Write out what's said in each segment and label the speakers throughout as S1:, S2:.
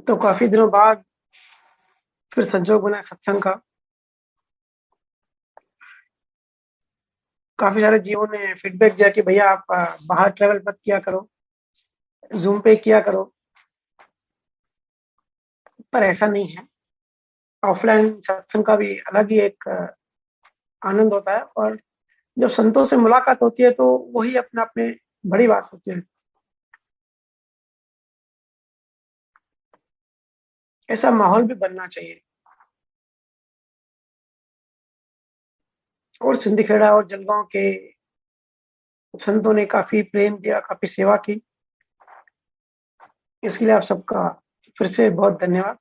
S1: तो काफी दिनों बाद फिर संजोग बना सत्संग का। काफी सारे जीवों ने फीडबैक दिया कि भैया आप बाहर ट्रेवल मत किया करो, जूम पे किया करो। पर ऐसा नहीं है। ऑफलाइन सत्संग का भी अलग ही एक आनंद होता है। और जब संतों से मुलाकात होती है तो वही अपने आप में बड़ी बात होती है। ऐसा माहौल भी बनना चाहिए। और सिंदखेड़ा और जलगांव के संतों ने काफी प्रेम दिया, काफी सेवा की। इसके लिए आप सबका फिर से बहुत धन्यवाद।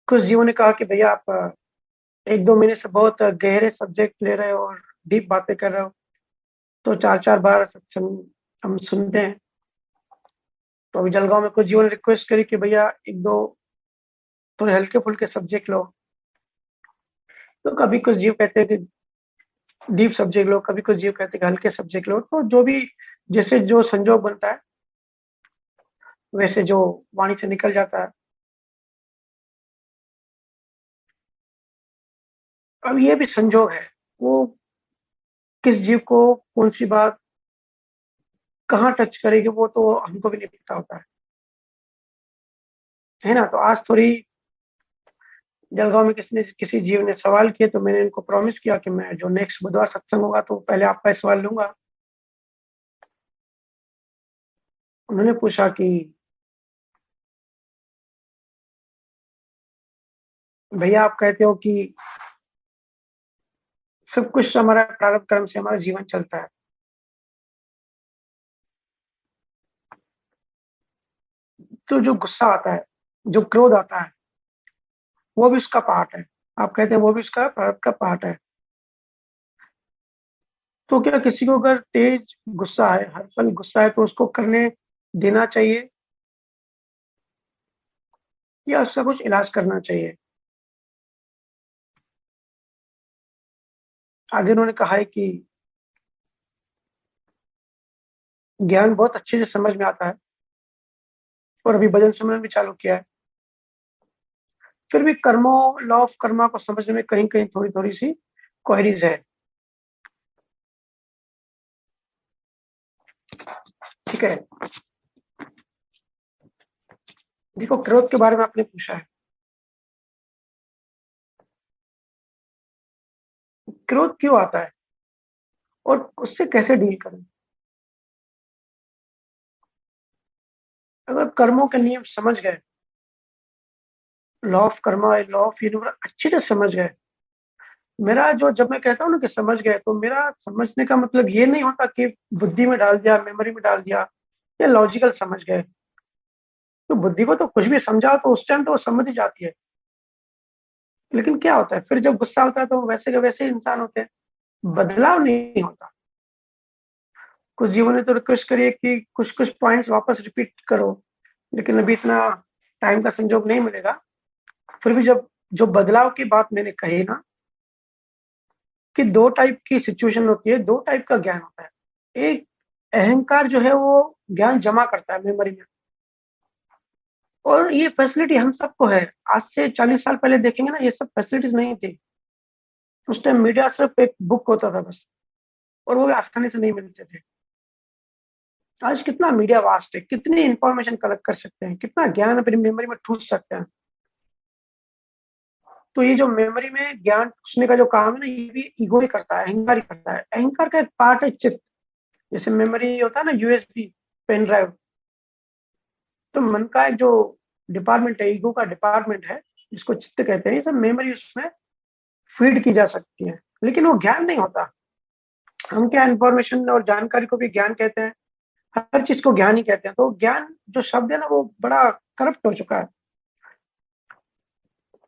S1: कुछ जीवों ने कहा कि भैया आप 1-2 महीने से बहुत गहरे सब्जेक्ट ले रहे हो और डीप बातें कर रहे हो, तो 4-4 बार सत्संग हम सुनते हैं। तो अभी जलगांव में कुछ जीवों ने रिक्वेस्ट करी कि भैया 1-2 थोड़े हल्के फुल्के सब्जेक्ट लो। तो कभी कुछ जीव कहते हैं कि डीप सब्जेक्ट लो, कभी कुछ जीव कहते हैं कि हल्के सब्जेक्ट लो। तो जो भी जैसे जो संजोग बनता है वैसे जो वाणी से निकल जाता है। अब ये भी संजोग है, वो किस जीव को कौन सी बात कहाँ टच करेगी वो तो हमको भी नहीं पता होता है ना। तो आज थोड़ी जलगांव में किसी जीव ने सवाल किए तो मैंने इनको प्रॉमिस किया कि मैं जो नेक्स्ट बुधवार सत्संग होगा तो पहले आपका ही सवाल लूंगा। उन्होंने पूछा कि भैया आप कहते हो कि सब कुछ हमारा प्रारब्ध कर्म से हमारा जीवन चलता है, तो जो गुस्सा आता है, जो क्रोध आता है, वो भी उसका पार्ट है। आप कहते हैं वो भी उसका प्रारब्ध का पार्ट है। तो क्या किसी को अगर तेज गुस्सा है, हर पल गुस्सा है, तो उसको करने देना चाहिए या उसका कुछ इलाज करना चाहिए? आगे उन्होंने कहा है कि ज्ञान बहुत अच्छे से समझ में आता है और अभी भजन सिमरन भी चालू किया है। फिर भी कर्मों, लॉ ऑफ कर्मा को समझने में कहीं कहीं थोड़ी थोड़ी सी क्वेरीज है। ठीक है। देखो, क्रोध के बारे में आपने पूछा है। क्रोध क्यों आता है और उससे कैसे डील करें? अगर कर्मों के नियम समझ गए, law of Karma, law of universe अच्छे से समझ गए। मेरा जो जब मैं कहता हूँ ना कि समझ गए, तो मेरा समझने का मतलब ये नहीं होता कि बुद्धि में डाल दिया, मेमोरी में डाल दिया, या लॉजिकल समझ गए। तो बुद्धि को तो कुछ भी समझाओ तो उस टाइम तो वो समझ ही जाती है। लेकिन क्या होता है फिर जब गुस्सा होता है तो वैसे के वैसे इंसान होते हैं, बदलाव नहीं होता। कुछ जीवों ने तो रिक्वेस्ट करी है कि कुछ कुछ पॉइंट्स वापस रिपीट करो, लेकिन अभी इतना टाइम का संजोग नहीं मिलेगा। फिर भी जब जो बदलाव की बात मैंने कही ना, कि दो टाइप की सिचुएशन होती है, दो टाइप का ज्ञान होता है। एक, अहंकार जो है वो ज्ञान जमा करता है मेमोरी में, और ये फैसिलिटी हम सबको है। आज से 40 साल पहले देखेंगे ना, ये सब फैसिलिटीज नहीं थी। उस टाइम मीडिया सिर्फ एक बुक होता था बस, और वो भी आसानी से नहीं मिलते थे। आज कितना मीडिया वास्ट है, कितनी इंफॉर्मेशन कलेक्ट कर सकते हैं, कितना ज्ञान अपनी मेमोरी में ठूस सकते हैं। तो ये जो मेमोरी में ज्ञान ठूसने का जो काम है ना, ये भी ईगो ही करता है, अहंकार ही करता है। अहंकार का एक पार्ट है चित्त। जैसे मेमोरी होता है ना, यूएसबी पेन ड्राइव। तो मन का एक जो डिपार्टमेंट है, ईगो का डिपार्टमेंट है, जिसको चित्त कहते हैं, ये सब मेमोरी उसमें फीड की जा सकती है, लेकिन वो ज्ञान नहीं होता। हम क्या, इंफॉर्मेशन और जानकारी को भी ज्ञान कहते हैं, हर चीज को ज्ञान ही कहते हैं। तो ज्ञान जो शब्द है ना, वो बड़ा करप्ट हो चुका है।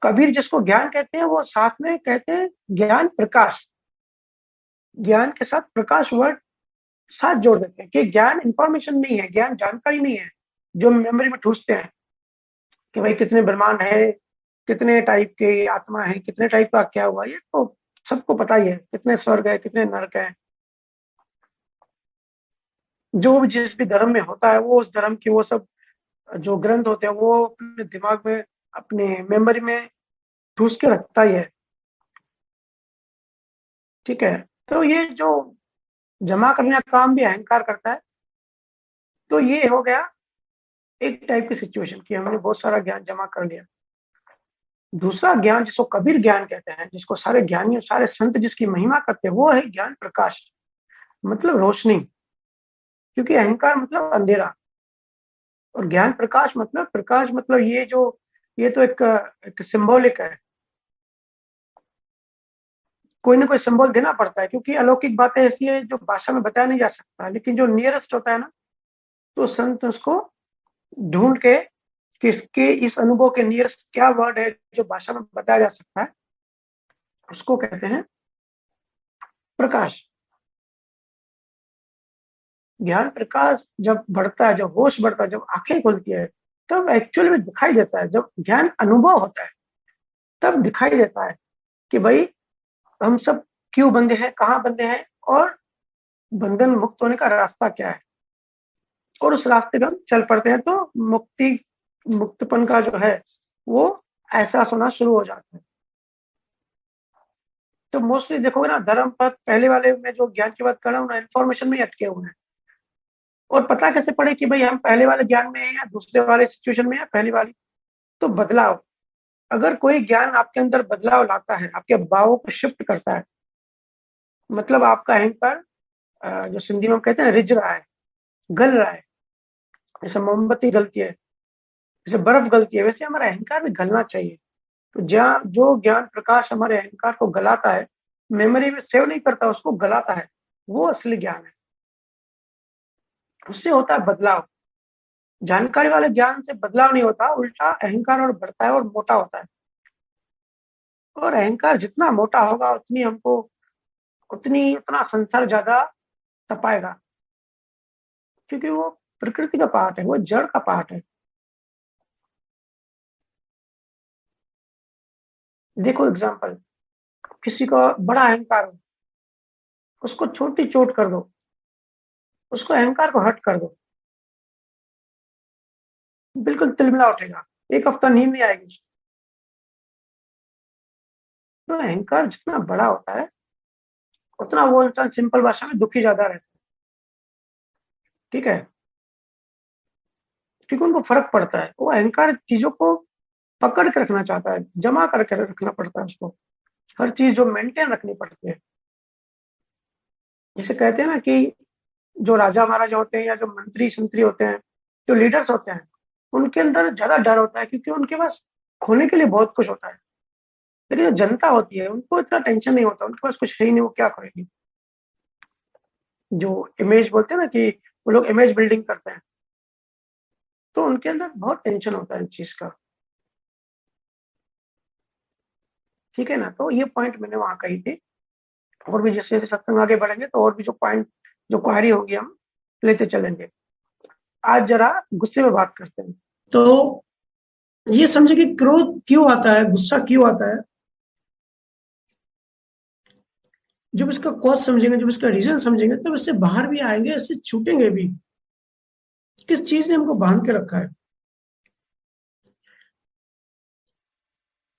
S1: कबीर जिसको ज्ञान कहते हैं, वो साथ में कहते हैं ज्ञान प्रकाश। ज्ञान के साथ प्रकाश वर्ड साथ जोड़ देते हैं कि ज्ञान इंफॉर्मेशन नहीं है, ज्ञान जानकारी नहीं है जो मेमोरी में ठूसते हैं कि भाई कितने ब्रह्मांड है, कितने टाइप के आत्मा है, कितने टाइप का क्या हुआ, ये तो सबको पता ही है, कितने स्वर्ग है, कितने नरक है। जो भी जिस भी धर्म में होता है वो उस धर्म की वो सब जो ग्रंथ होते हैं वो अपने दिमाग में, अपने मेमोरी में ठूस के रखता ही है। ठीक है, तो ये जो जमा करने का काम भी अहंकार करता है। तो ये हो गया एक टाइप की सिचुएशन कि हमने बहुत सारा ज्ञान जमा कर लिया। दूसरा ज्ञान जिसको कबीर ज्ञान कहते हैं, जिसको सारे ज्ञानी सारे संत जिसकी महिमा करते हैं, वो है ज्ञान प्रकाश, मतलब रोशनी। क्योंकि अहंकार मतलब अंधेरा, और ज्ञान प्रकाश मतलब ये जो, ये तो एक सिंबॉलिक है। कोई ना कोई सिंबल देना पड़ता है, क्योंकि अलौकिक बातें ऐसी है जो भाषा में बताया नहीं जा सकता, लेकिन जो नियरेस्ट होता है ना, तो संत उसको ढूंढ के किसके इस अनुभव के नियरेस्ट क्या वर्ड है जो भाषा में बताया जा सकता है, उसको कहते हैं प्रकाश। ज्ञान प्रकाश जब बढ़ता है, जब होश बढ़ता है, जब आंखें खुलती है, तब एक्चुअल में दिखाई देता है। जब ज्ञान अनुभव होता है तब दिखाई देता है कि भाई हम सब क्यों बंधे हैं, कहाँ बंधे हैं, और बंधन मुक्त होने का रास्ता क्या है। और उस रास्ते पे हम चल पड़ते हैं, तो मुक्तपन का जो है वो एहसास होना शुरू हो जाता है। तो मोस्टली देखोगे ना, धर्म पथ पहले वाले में जो ज्ञान की बात कर रहा हूँ ना, इन्फॉर्मेशन में ही अटके हुए हैं। और पता कैसे पड़े कि भाई हम पहले वाले ज्ञान में हैं या दूसरे वाले सिचुएशन में, या पहली वाली। तो बदलाव, अगर कोई ज्ञान आपके अंदर बदलाव लाता है, आपके भावों को शिफ्ट करता है, मतलब आपका अहंकार जो सिंधी में हम कहते हैं रिझ रहा है, गल रहा है, जैसे मोमबत्ती गलती है, जैसे बर्फ गलती है, वैसे हमारा अहंकार भी गलना चाहिए। तो जहाँ जो ज्ञान प्रकाश हमारे अहंकार को गलाता है, मेमोरी में सेव नहीं करता, उसको गलाता है, वो असली ज्ञान है। उससे होता है बदलाव। जानकारी वाले ज्ञान से बदलाव नहीं होता, उल्टा अहंकार और बढ़ता है और मोटा होता है। और अहंकार जितना मोटा होगा उतना संसार ज्यादा तपाएगा, क्योंकि वो प्रकृति का पार्ट है, वो जड़ का पार्ट है। देखो एग्जाम्पल, किसी का बड़ा अहंकार हो, उसको छोटी चोट कर दो, उसको अहंकार को हट कर दो, बिल्कुल तिलमिला उठेगा, एक हफ्ता नींद नहीं आएगी। तो अहंकार जितना बड़ा होता है, उतना वो इंसान सिंपल भाषा में दुखी ज्यादा रहता है। ठीक है, क्योंकि उनको फर्क पड़ता है। वो अहंकार चीजों को पकड़ के रखना चाहता है, जमा करके रखना पड़ता है उसको, हर चीज जो मेंटेन रखनी पड़ती है। जैसे कहते हैं ना कि जो राजा महाराजा होते हैं या जो मंत्री संतरी होते हैं, जो लीडर्स होते हैं, उनके अंदर ज्यादा डर होता है, क्योंकि उनके पास खोने के लिए बहुत कुछ होता है। लेकिन जो जनता होती है उनको इतना टेंशन नहीं होता, उनके पास कुछ है ही नहीं, वो क्या करेगी। जो इमेज बोलते हैं ना कि वो लोग इमेज बिल्डिंग करते हैं, तो उनके अंदर बहुत टेंशन होता है इस चीज का। ठीक है ना, तो ये पॉइंट मैंने वहां कही थी। और भी जैसे जैसे सत्संग आगे बढ़ेंगे तो और भी जो पॉइंट, जो क्वारी होगी, हम लेते चलेंगे। आज जरा गुस्से में बात करते हैं। तो ये समझे कि क्रोध क्यों आता है, गुस्सा क्यों आता है। जब इसका कॉज समझेंगे, जब इसका रीजन समझेंगे, तब इससे बाहर भी आएंगे, इससे छूटेंगे भी। किस चीज ने हमको बांध के रखा है।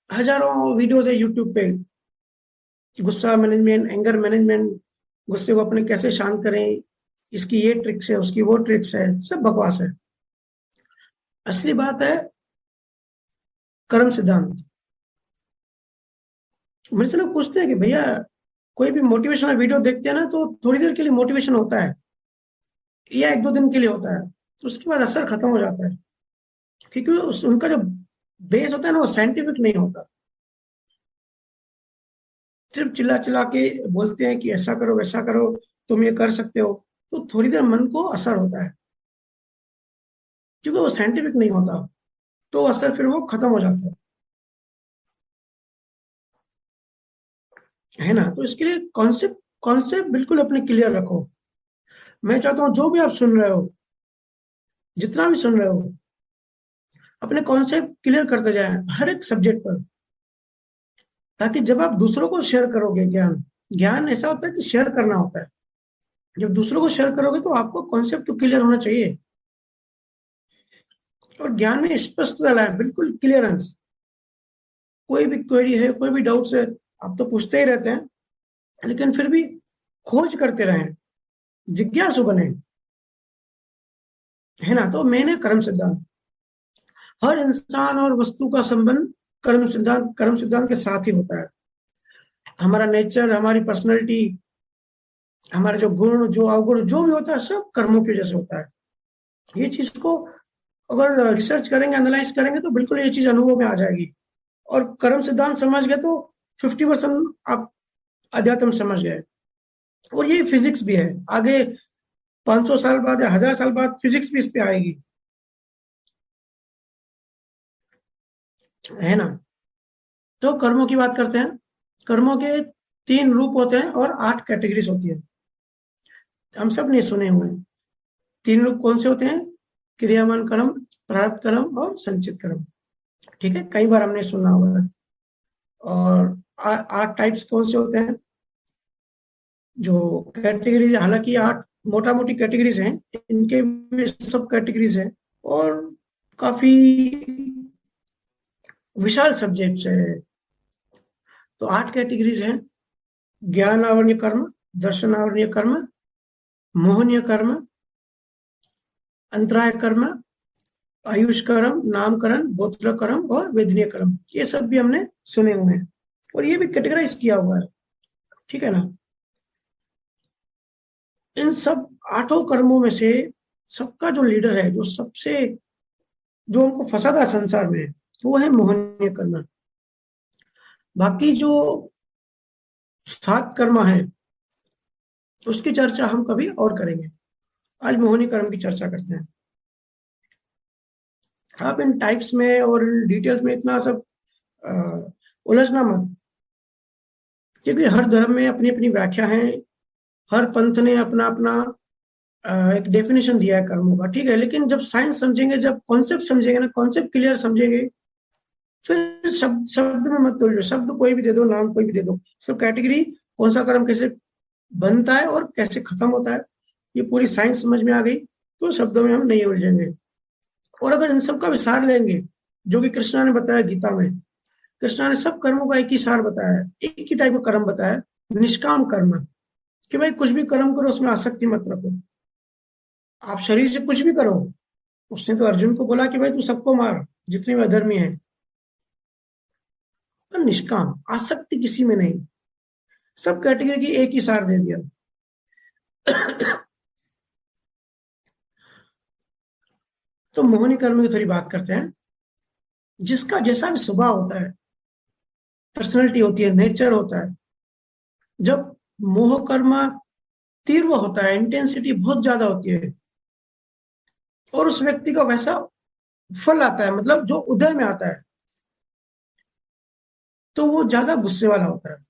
S1: हजारों वीडियोस है यूट्यूब पे, गुस्सा मैनेजमेंट, एंगर मैनेजमेंट, गुस्से को अपने कैसे शांत करें, इसकी ये ट्रिक्स है, उसकी वो ट्रिक्स है, सब बकवास है। असली बात है कर्म सिद्धांत। मेरे से लोग पूछते हैं कि भैया कोई भी मोटिवेशनल वीडियो देखते हैं ना, तो थोड़ी देर के लिए मोटिवेशन होता है या एक दो दिन के लिए होता है, तो उसके बाद असर खत्म हो जाता है। क्योंकि उनका जो बेस होता है ना, वो साइंटिफिक नहीं होता। सिर्फ चिल्ला चिल्ला के बोलते हैं कि ऐसा करो वैसा करो, तुम ये कर सकते हो, तो थोड़ी देर मन को असर होता है, क्योंकि वो साइंटिफिक नहीं होता, तो असर फिर वो खत्म हो जाता है ना। तो इसके लिए कॉन्सेप्ट कॉन्सेप्ट बिल्कुल अपने क्लियर रखो। मैं चाहता हूँ जो भी आप सुन रहे हो, जितना भी सुन रहे हो, अपने कॉन्सेप्ट क्लियर करते जाए हर एक सब्जेक्ट पर, ताकि जब आप दूसरों को शेयर करोगे, ज्ञान ज्ञान ऐसा होता है कि शेयर करना होता है। जब दूसरों को शेयर करोगे तो आपको कॉन्सेप्ट तो क्लियर होना चाहिए, और ज्ञान में स्पष्टता लाए, बिल्कुल क्लियरेंस। कोई भी क्वेरी है, कोई भी डाउट्स है, आप तो पूछते ही रहते हैं, लेकिन फिर भी खोज करते रहें, जिज्ञासु बने, है ना। तो मैंने कर्म सिद्धांत, हर इंसान और वस्तु का संबंध कर्म सिद्धांत के साथ ही होता है। हमारा नेचर, हमारी पर्सनैलिटी, हमारे जो गुण, जो अवगुण, जो भी होता है, सब कर्मों की वजह से होता है। ये चीज को अगर रिसर्च करेंगे, एनालाइज करेंगे, तो बिल्कुल ये चीज अनुभव में आ जाएगी। और कर्म सिद्धांत समझ गए तो 50% आप अध्यात्म समझ गए। और ये फिजिक्स भी है, आगे 500 साल बाद या 1000 साल बाद फिजिक्स भी इस पे आएगी, है ना। तो कर्मों की बात करते हैं। कर्मों के 3 रूप होते हैं और 8 कैटेगरीज होती है। हम सब ने सुने हुए हैं। 3 रूप कौन से होते हैं? क्रियामान कर्म, प्रारब्ध कर्म और संचित कर्म। ठीक है, कई बार हमने सुना हुआ है। और 8 टाइप्स कौन से होते हैं? जो कैटेगरीज, हालांकि 8 मोटा मोटी कैटेगरीज हैं, इनके भी सब कैटेगरीज हैं, और काफी विशाल सब्जेक्ट है। तो 8 कैटेगरीज हैं: ज्ञान आवरणीय कर्म, दर्शन आवरणीय कर्म, मोहनीय कर्म, अंतराय कर्म, आयुष कर्म, नामकरण, गोत्र कर्म और वेदनीय कर्म। ये सब भी हमने सुने हुए हैं, और ये भी कैटेगराइज किया हुआ है, ठीक है ना। इन सब 8 कर्मों में से सबका जो लीडर है, जो सबसे, जो हमको फंसाता है संसार में, वो है मोहनीय कर्म। बाकी जो 7 कर्म है, उसकी चर्चा हम कभी और करेंगे। आज मोहनी कर्म की चर्चा करते हैं। आप इन टाइप्स में और डिटेल्स में इतना सब उलझना मत, क्योंकि हर धर्म में अपनी अपनी व्याख्या है, हर पंथ ने अपना अपना एक डेफिनेशन दिया है कर्मों का, ठीक है। लेकिन जब साइंस समझेंगे, जब कॉन्सेप्ट समझेंगे ना, कॉन्सेप्ट क्लियर समझेंगे, फिर शब्द शब्द में मत उलझो। शब्द कोई भी दे दो, नाम कोई भी दे दो, सब कैटेगरी, कौन सा कर्म कैसे बनता है और कैसे खत्म होता है, ये पूरी साइंस समझ में आ गई, तो शब्दों में हम नहीं उलझेंगे। और अगर इन सब का विस्तार लेंगे, जो कि कृष्णा ने बताया गीता में, कृष्णा ने सब कर्मों का एक ही सार बताया है, एक ही टाइप का कर्म बताया, निष्काम कर्म, कि भाई कुछ भी कर्म करो, उसमें आसक्ति मत रखो। आप शरीर से कुछ भी करो। उसने तो अर्जुन को बोला कि भाई तू सबको मार, जितने भी अधर्मी है, पर निष्काम, आसक्ति किसी में नहीं। सब कैटेगरी की एक ही सार दे दिया। तो मोहनी कर्म की थोड़ी बात करते हैं। जिसका जैसा भी स्वभाव होता है, पर्सनैलिटी होती है, नेचर होता है, जब मोह कर्म तीव्र होता है, इंटेंसिटी बहुत ज्यादा होती है, और उस व्यक्ति का वैसा फल आता है, मतलब जो उदय में आता है, तो वो ज्यादा गुस्से वाला होता है।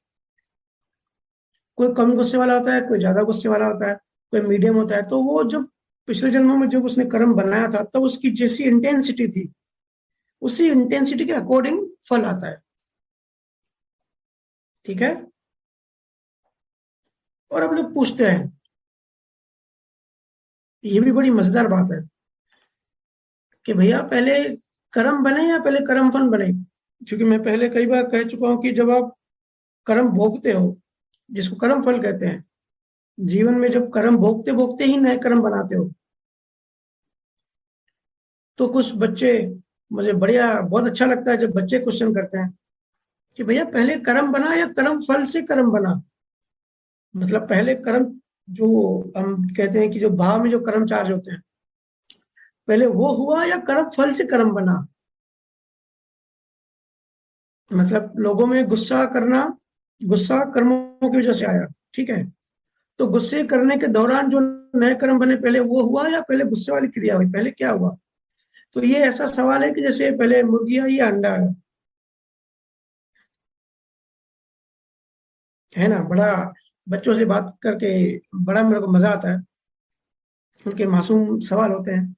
S1: कोई कम गुस्से वाला होता है, कोई ज्यादा गुस्से वाला होता है, कोई मीडियम होता है। तो वो जब पिछले जन्मों में जब उसने कर्म बनाया था, तब उसकी जैसी इंटेंसिटी थी, उसी इंटेंसिटी के अकॉर्डिंग फल आता है, ठीक है। और अब लोग पूछते हैं, ये भी बड़ी मजेदार बात है, कि भैया पहले कर्म बने या पहले कर्म फल बने? क्योंकि मैं पहले कई बार कह चुका हूं कि जब आप कर्म भोगते हो, जिसको कर्म फल कहते हैं, जीवन में जब कर्म भोगते भोगते ही नए कर्म बनाते हो, तो कुछ बच्चे, मुझे बढ़िया बहुत अच्छा लगता है जब बच्चे क्वेश्चन करते हैं कि भैया पहले कर्म बना या कर्म फल से कर्म बना। मतलब पहले कर्म, जो हम कहते हैं कि जो भाव में जो कर्म चार्ज होते हैं, पहले वो हुआ या कर्म फल से कर्म बना। मतलब लोगों में गुस्सा करना, गुस्सा कर्मों की वजह से आया, ठीक है। तो गुस्से करने के दौरान जो नए कर्म बने, पहले वो हुआ या पहले गुस्से वाली क्रिया हुई, पहले क्या हुआ? तो ये ऐसा सवाल है कि जैसे पहले मुर्गी आई या अंडा आया, है ना। बड़ा बच्चों से बात करके बड़ा मेरे को मजा आता है, उनके मासूम सवाल होते हैं।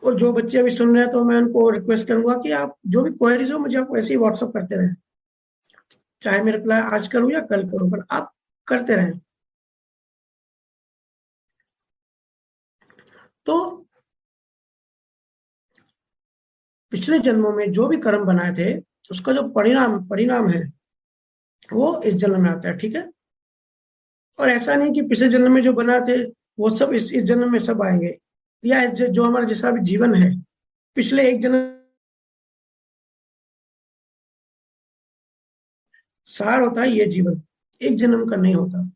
S1: और जो बच्चे अभी सुन रहे हैं, तो मैं उनको रिक्वेस्ट करूंगा कि आप जो भी क्वेरीज हो, मुझे आप ऐसे ही व्हाट्सअप करते रहें, चाहे मैं रिप्लाई आज करूँ या कल करूँ, पर आप करते रहें। तो पिछले जन्मों में जो भी कर्म बनाए थे उसका जो परिणाम परिणाम है वो इस जन्म में आता है, ठीक है। और ऐसा नहीं कि पिछले जन्म में जो बना थे वो सब इस जन्म में सब आएंगे, या जो हमारा जैसा भी जीवन है पिछले एक जन्म सार होता है, ये जीवन एक जन्म का नहीं होता।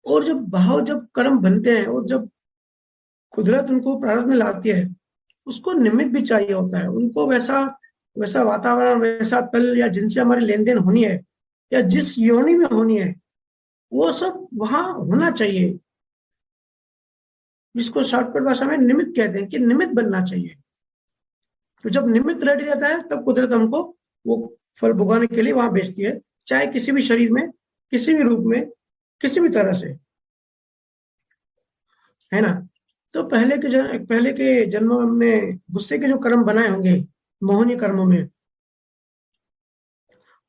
S1: और जब कर्म बनते हैं और जब कुदरत उनको प्रारब्ध में लाती है, उसको निमित्त भी चाहिए होता है, उनको वैसा वैसा वातावरण, वैसा तल या जिनसे हमारी लेन देन होनी है या जिस योनि में होनी है वो सब वहां होना चाहिए, जिसको शॉर्टकट भाषा में निमित्त कहते हैं कि निमित्त बनना चाहिए। तो जब निमित्त रेडी रहता है तब कुदरत हमको वो फल भुगवाने के लिए वहां भेजती है, चाहे किसी भी शरीर में, किसी भी रूप में, किसी भी तरह से, है ना। तो पहले के जन्मों में हमने गुस्से के जो कर्म बनाए होंगे मोहनी कर्मों में,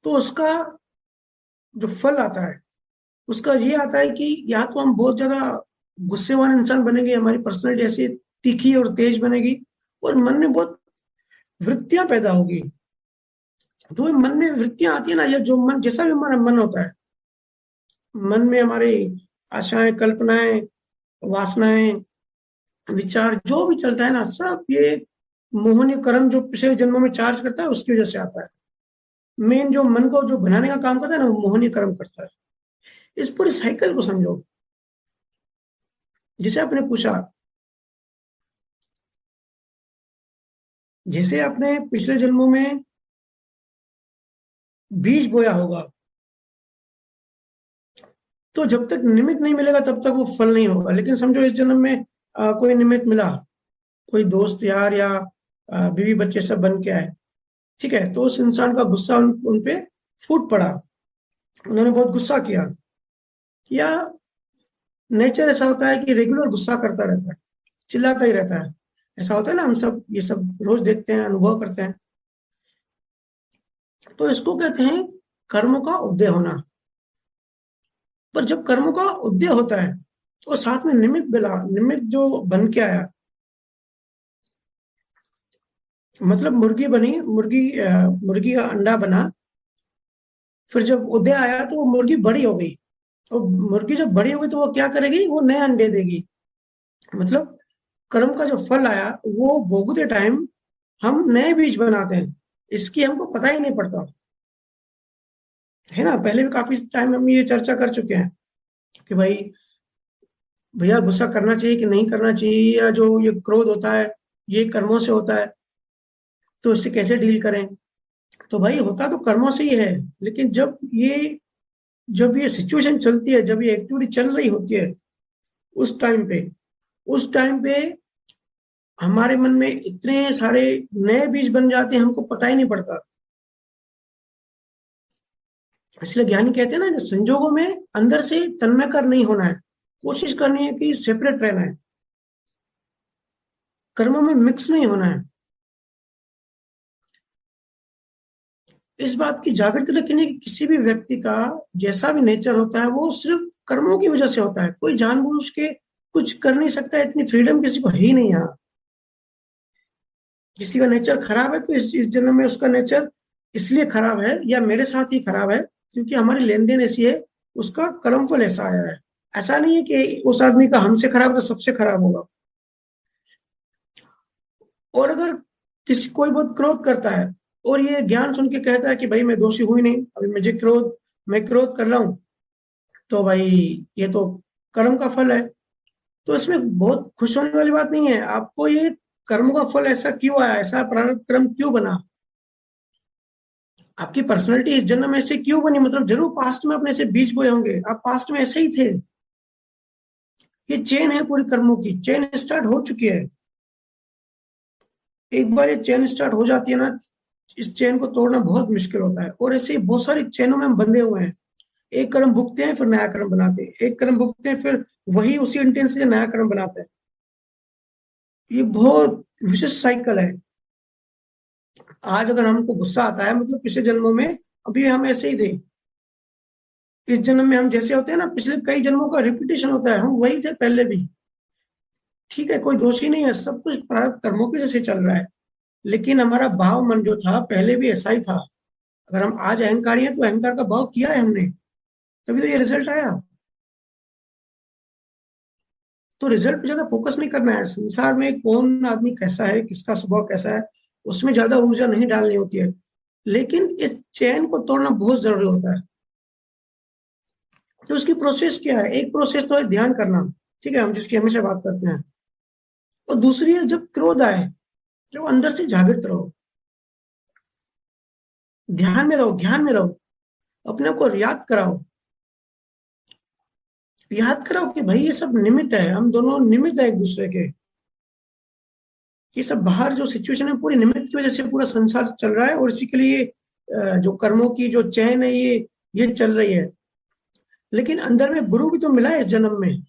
S1: तो उसका जो फल आता है उसका ये आता है कि या तो हम बहुत ज्यादा गुस्से वाले इंसान बनेंगे, हमारी पर्सनैलिटी ऐसी तीखी और तेज बनेगी, और मन में बहुत वृत्तियां पैदा होगी। तो मन में वृत्तियां आती है ना, या जो मन, जैसा भी हमारा मन होता है, मन में हमारी आशाएं, कल्पनाएं, वासनाएं, विचार जो भी चलता है ना, सब ये मोहनी कर्म जो पिछले जन्मों में चार्ज करता है उसकी वजह से आता है। मेन जो मन को जो बनाने का काम करता है ना, वो मोहनी कर्म करता है। इस पूरी साइकिल को समझो। जैसे आपने पूछा, जैसे आपने पिछले जन्मों में बीज बोया होगा, तो जब तक निमित्त नहीं मिलेगा तब तक वो फल नहीं होगा। लेकिन समझो इस जन्म में कोई निमित्त मिला, कोई दोस्त यार या बीवी बच्चे सब बन के आए, ठीक है, तो उस इंसान का गुस्सा उन पे फूट पड़ा, उन्होंने बहुत गुस्सा किया। या नेचर ऐसा होता है कि रेगुलर गुस्सा करता रहता है, चिल्लाता ही रहता है। ऐसा होता है ना, हम सब ये सब रोज देखते हैं, अनुभव करते हैं। तो इसको कहते हैं कर्मों का उदय होना। पर जब कर्मों का उदय होता है तो साथ में निमित्त मिला, निमित्त जो बन के आया, मतलब मुर्गी बनी, मुर्गी का अंडा बना, फिर जब उदय आया तो वो मुर्गी बड़ी हो गई। तो मुर्गी जब बड़ी हो गई तो वो क्या करेगी, वो नए अंडे देगी। मतलब कर्म का जो फल आया वो भोगते टाइम हम नए बीज बनाते हैं, इसकी हमको पता ही नहीं पड़ता, है ना। पहले भी काफी टाइम हम ये चर्चा कर चुके हैं कि भाई भैया गुस्सा करना चाहिए कि नहीं करना चाहिए, या जो ये क्रोध होता है ये कर्मों से होता है, तो इससे कैसे डील करें। तो भाई होता तो कर्मों से ही है, लेकिन जब ये सिचुएशन चलती है, जब ये एक्टिविटी चल रही होती है, उस टाइम पे उस टाइम पे हमारे मन में इतने सारे नए बीज बन जाते हैं, हमको पता ही नहीं पड़ता। इसलिए ज्ञानी कहते हैं ना, कि संजोगों में अंदर से तन्मयकर नहीं होना है, कोशिश करनी है कि सेपरेट रहना है, कर्मों में मिक्स नहीं होना है। इस बात की जागृति रखनी है कि किसी भी व्यक्ति का जैसा भी नेचर होता है वो सिर्फ कर्मों की वजह से होता है, कोई जानबूझ के कुछ कर नहीं सकता, इतनी फ्रीडम किसी को है ही नहीं यहाँ। किसी का नेचर खराब है तो इस जन्म में उसका नेचर इसलिए खराब है या मेरे साथ ही खराब है क्योंकि हमारी लेन देन ऐसी है, उसका कर्मफल ऐसा आया है। ऐसा नहीं है कि उस आदमी का हमसे खराब तो सबसे खराब होगा। और अगर किसी कोई बहुत क्रोध करता है और ये ज्ञान सुन के कहता है कि भाई मैं दोषी हुई नहीं, अभी मैं क्रोध कर रहा हूं, तो भाई ये तो कर्म का फल है। तो इसमें बहुत खुश होने वाली बात नहीं है। आपको ये कर्म का फल ऐसा क्यों आया, ऐसा प्रारब्ध कर्म क्यों बना, आपकी पर्सनैलिटी इस जन्म में ऐसे क्यों बनी, मतलब जरूर पास्ट में अपने ऐसे बीज बोए होंगे, आप पास्ट में ऐसे ही थे। ये चेन है, पूरी कर्मों की चेन स्टार्ट हो चुकी है। एक बार ये चेन स्टार्ट हो जाती है ना, इस चेन को तोड़ना बहुत मुश्किल होता है। और ऐसे बहुत सारी चेनों में हम बंधे हुए हैं, एक कर्म भुगते हैं फिर नया कर्म बनाते हैं, एक कर्म भुगते हैं फिर वही उसी इंटेंस से नया कर्म बनाते हैं। ये बहुत विशेष साइकिल है। आज अगर हमको गुस्सा आता है, मतलब पिछले जन्मों में अभी हम ऐसे ही थे, इस जन्म में हम जैसे होते हैं ना, पिछले कई जन्मों का रिपीटेशन होता है, हम वही थे पहले भी। ठीक है, कोई दोषी नहीं है, सब कुछ प्रारब्ध कर्मों की वजह से चल रहा है। लेकिन हमारा भाव मन जो था पहले भी ऐसा ही था। अगर हम आज अहंकारी हैं तो अहंकार का भाव किया है हमने, तभी तो ये रिजल्ट आया। तो रिजल्ट पे ज्यादा फोकस नहीं करना है। संसार में कौन आदमी कैसा है, किसका स्वभाव कैसा है, उसमें ज्यादा ऊर्जा नहीं डालनी होती है। लेकिन इस चैन को तोड़ना बहुत जरूरी होता है। तो उसकी प्रोसेस क्या है? एक प्रोसेस तो है ध्यान करना, ठीक है, हम जिसकी हमेशा बात करते हैं। और दूसरी है जब क्रोध आए, जब अंदर से जागृत रहो, ध्यान में रहो, ज्ञान में रहो, अपने आप को याद कराओ। याद कराओ कि भाई ये सब निमित्त है, हम दोनों निमित्त है एक दूसरे के। ये सब बाहर जो सिचुएशन है पूरी निमित्त की वजह से पूरा संसार चल रहा है, और इसी के लिए जो कर्मों की जो चैन है ये चल रही है। लेकिन अंदर में गुरु भी तो मिला है इस जन्म में,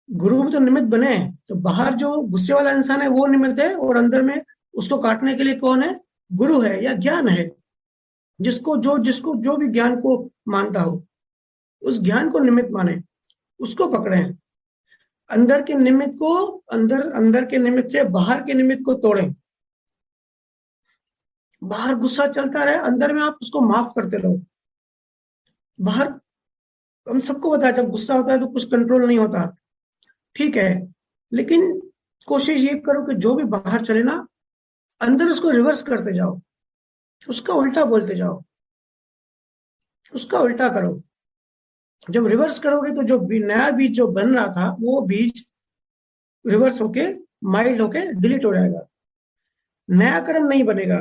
S1: गुरु भी तो निमित्त बने हैं। तो बाहर जो गुस्से वाला इंसान है वो निमित्त है, और अंदर में उसको काटने के लिए कौन है? गुरु है या ज्ञान है। जिसको जो भी ज्ञान को मानता हो, उस ज्ञान को निमित्त माने, उसको पकड़े। अंदर के निमित्त को, अंदर के निमित्त से बाहर के निमित्त को तोड़ें। बाहर गुस्सा चलता रहे, अंदर में आप उसको माफ करते रहो। बाहर हम सबको पता है जब गुस्सा होता है तो कुछ कंट्रोल नहीं होता, ठीक है। लेकिन कोशिश ये करो कि जो भी बाहर चले ना, अंदर उसको रिवर्स करते जाओ, उसका उल्टा बोलते जाओ, उसका उल्टा करो। जब रिवर्स करोगे तो जो नया बीज जो बन रहा था वो बीज रिवर्स होके, माइल्ड होके डिलीट हो जाएगा, नया कर्म नहीं बनेगा।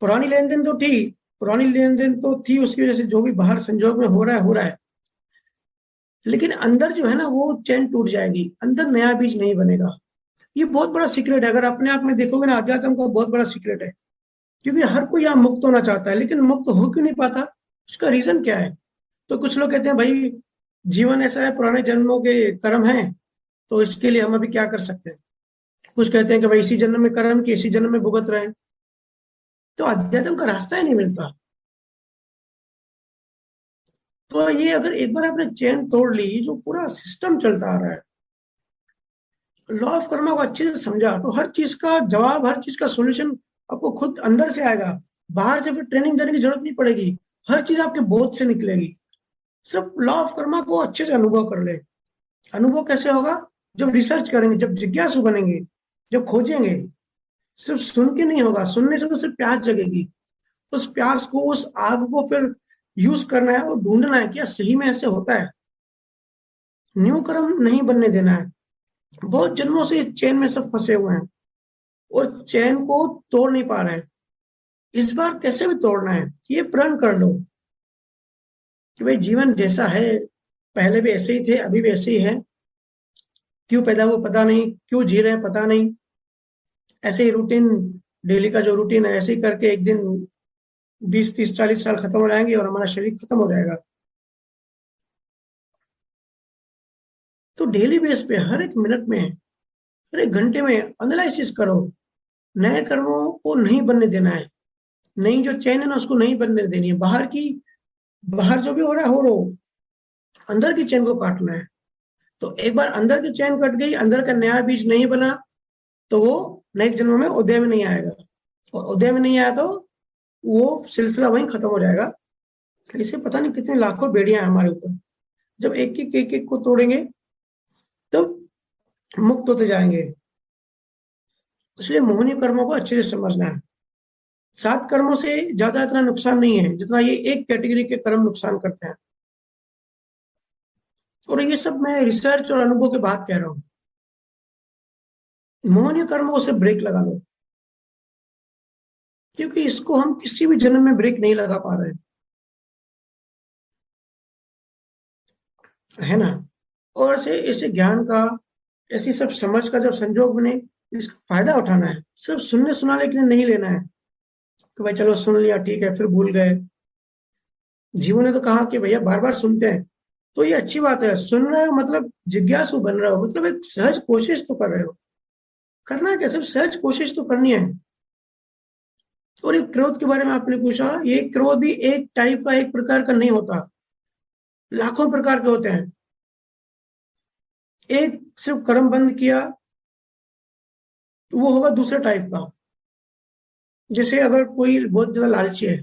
S1: पुरानी लेन देन तो थी, पुरानी लेन देन तो थी, उसकी वजह से जो भी बाहर संजोग में हो रहा है हो रहा है। लेकिन अंदर जो है ना वो चैन टूट जाएगी, अंदर नया बीज नहीं बनेगा। ये बहुत बड़ा सीक्रेट है, अगर अपने आप में देखोगे ना, अध्यात्म का बहुत बड़ा सीक्रेट है। क्योंकि हर कोई यहाँ मुक्त होना चाहता है, लेकिन मुक्त हो क्यों नहीं पाता? उसका रीजन क्या है? तो कुछ लोग कहते हैं भाई जीवन ऐसा है, पुराने जन्मों के कर्म हैं, तो इसके लिए हम अभी क्या कर सकते हैं। कुछ कहते हैं कि भाई इसी जन्म में कर्म की, इसी जन्म में भुगत रहे हैं। तो अध्यात्म का रास्ता ही नहीं मिलता। तो ये अगर एक बार आपने चैन तोड़ ली, जो पूरा सिस्टम चलता आ रहा है, लॉ ऑफ कर्मा को अच्छे से समझा, तो हर चीज का जवाब, हर चीज का सोल्यूशन आपको खुद अंदर से आएगा। बाहर से फिर ट्रेनिंग देने की जरूरत नहीं पड़ेगी, हर चीज आपके बोध से निकलेगी। सिर्फ लॉ ऑफ कर्मा को अच्छे से अनुभव कर ले। अनुभव कैसे होगा? जब रिसर्च करेंगे, जब जिज्ञासु बनेंगे, जब खोजेंगे। सिर्फ सुन के नहीं होगा, सुनने से तो सिर्फ प्यास जगेगी। उस प्यास को, उस आग को फिर यूज करना है और ढूंढना है क्या सही में ऐसे होता है। न्यू कर्म नहीं बनने देना है। बहुत जन्मों से इस चैन में सब फंसे हुए हैं और चैन को तोड़ नहीं पा रहे हैं। इस बार कैसे भी तोड़ना है, ये प्रण कर लो कि भाई जीवन जैसा है, पहले भी ऐसे ही थे, अभी भी ऐसे ही है। क्यों पैदा हुआ पता नहीं, क्यों जी रहे हैं पता नहीं। ऐसे ही रूटीन, डेली का जो रूटीन है, ऐसे ही करके एक दिन 20 30 40 साल खत्म हो जाएंगे और हमारा शरीर खत्म हो जाएगा। तो डेली बेस पे हर एक मिनट में, हर एक घंटे में एनालिसिस करो। नए कर्मों को नहीं बनने देना है, नई जो चैन है ना उसको नहीं बनने देनी है। बाहर जो भी हो रहा है हो रहा हो, अंदर की चैन को काटना है। तो एक बार अंदर की चैन कट गई, अंदर का नया बीज नहीं बना, तो वो नेक्स्ट जन्म में उदय में नहीं आएगा। और उदय में नहीं आया तो वो सिलसिला वहीं खत्म हो जाएगा। इसे पता नहीं कितने लाखों बेड़ियां हैं हमारे ऊपर। जब एक एक को तोड़ेंगे तो मुक्त होते जाएंगे। इसलिए मोहनी कर्मों को अच्छे से समझना है। 7 कर्मों से ज्यादा इतना नुकसान नहीं है जितना ये एक कैटेगरी के कर्म नुकसान करते हैं। और ये सब मैं रिसर्च और अनुभव के बाद कह रहा हूँ। मोहनीय कर्म को सिर्फ ब्रेक लगा लो, क्योंकि इसको हम किसी भी जन्म में ब्रेक नहीं लगा पा रहे है ना। और ऐसे ऐसे ज्ञान का, ऐसी सब समझ का जब संजोग बने, इसका फायदा उठाना है। सिर्फ सुनने सुनाने के लिए नहीं लेना है कि भाई चलो सुन लिया ठीक है फिर भूल गए। जीवन ने तो कहा कि भैया बार बार सुनते हैं, तो ये अच्छी बात है। सुन रहे हो मतलब जिज्ञासु बन रहे हो, मतलब एक सहज कोशिश तो कर रहे हो। करना है क्या? सिर्फ सहज कोशिश तो करनी है। और एक क्रोध के बारे में आपने पूछा, ये क्रोध भी एक टाइप का, एक प्रकार का नहीं होता, लाखों प्रकार के होते हैं। एक सिर्फ कर्म बंद किया तो वो होगा दूसरे टाइप का। जैसे अगर कोई बहुत ज्यादा लालची है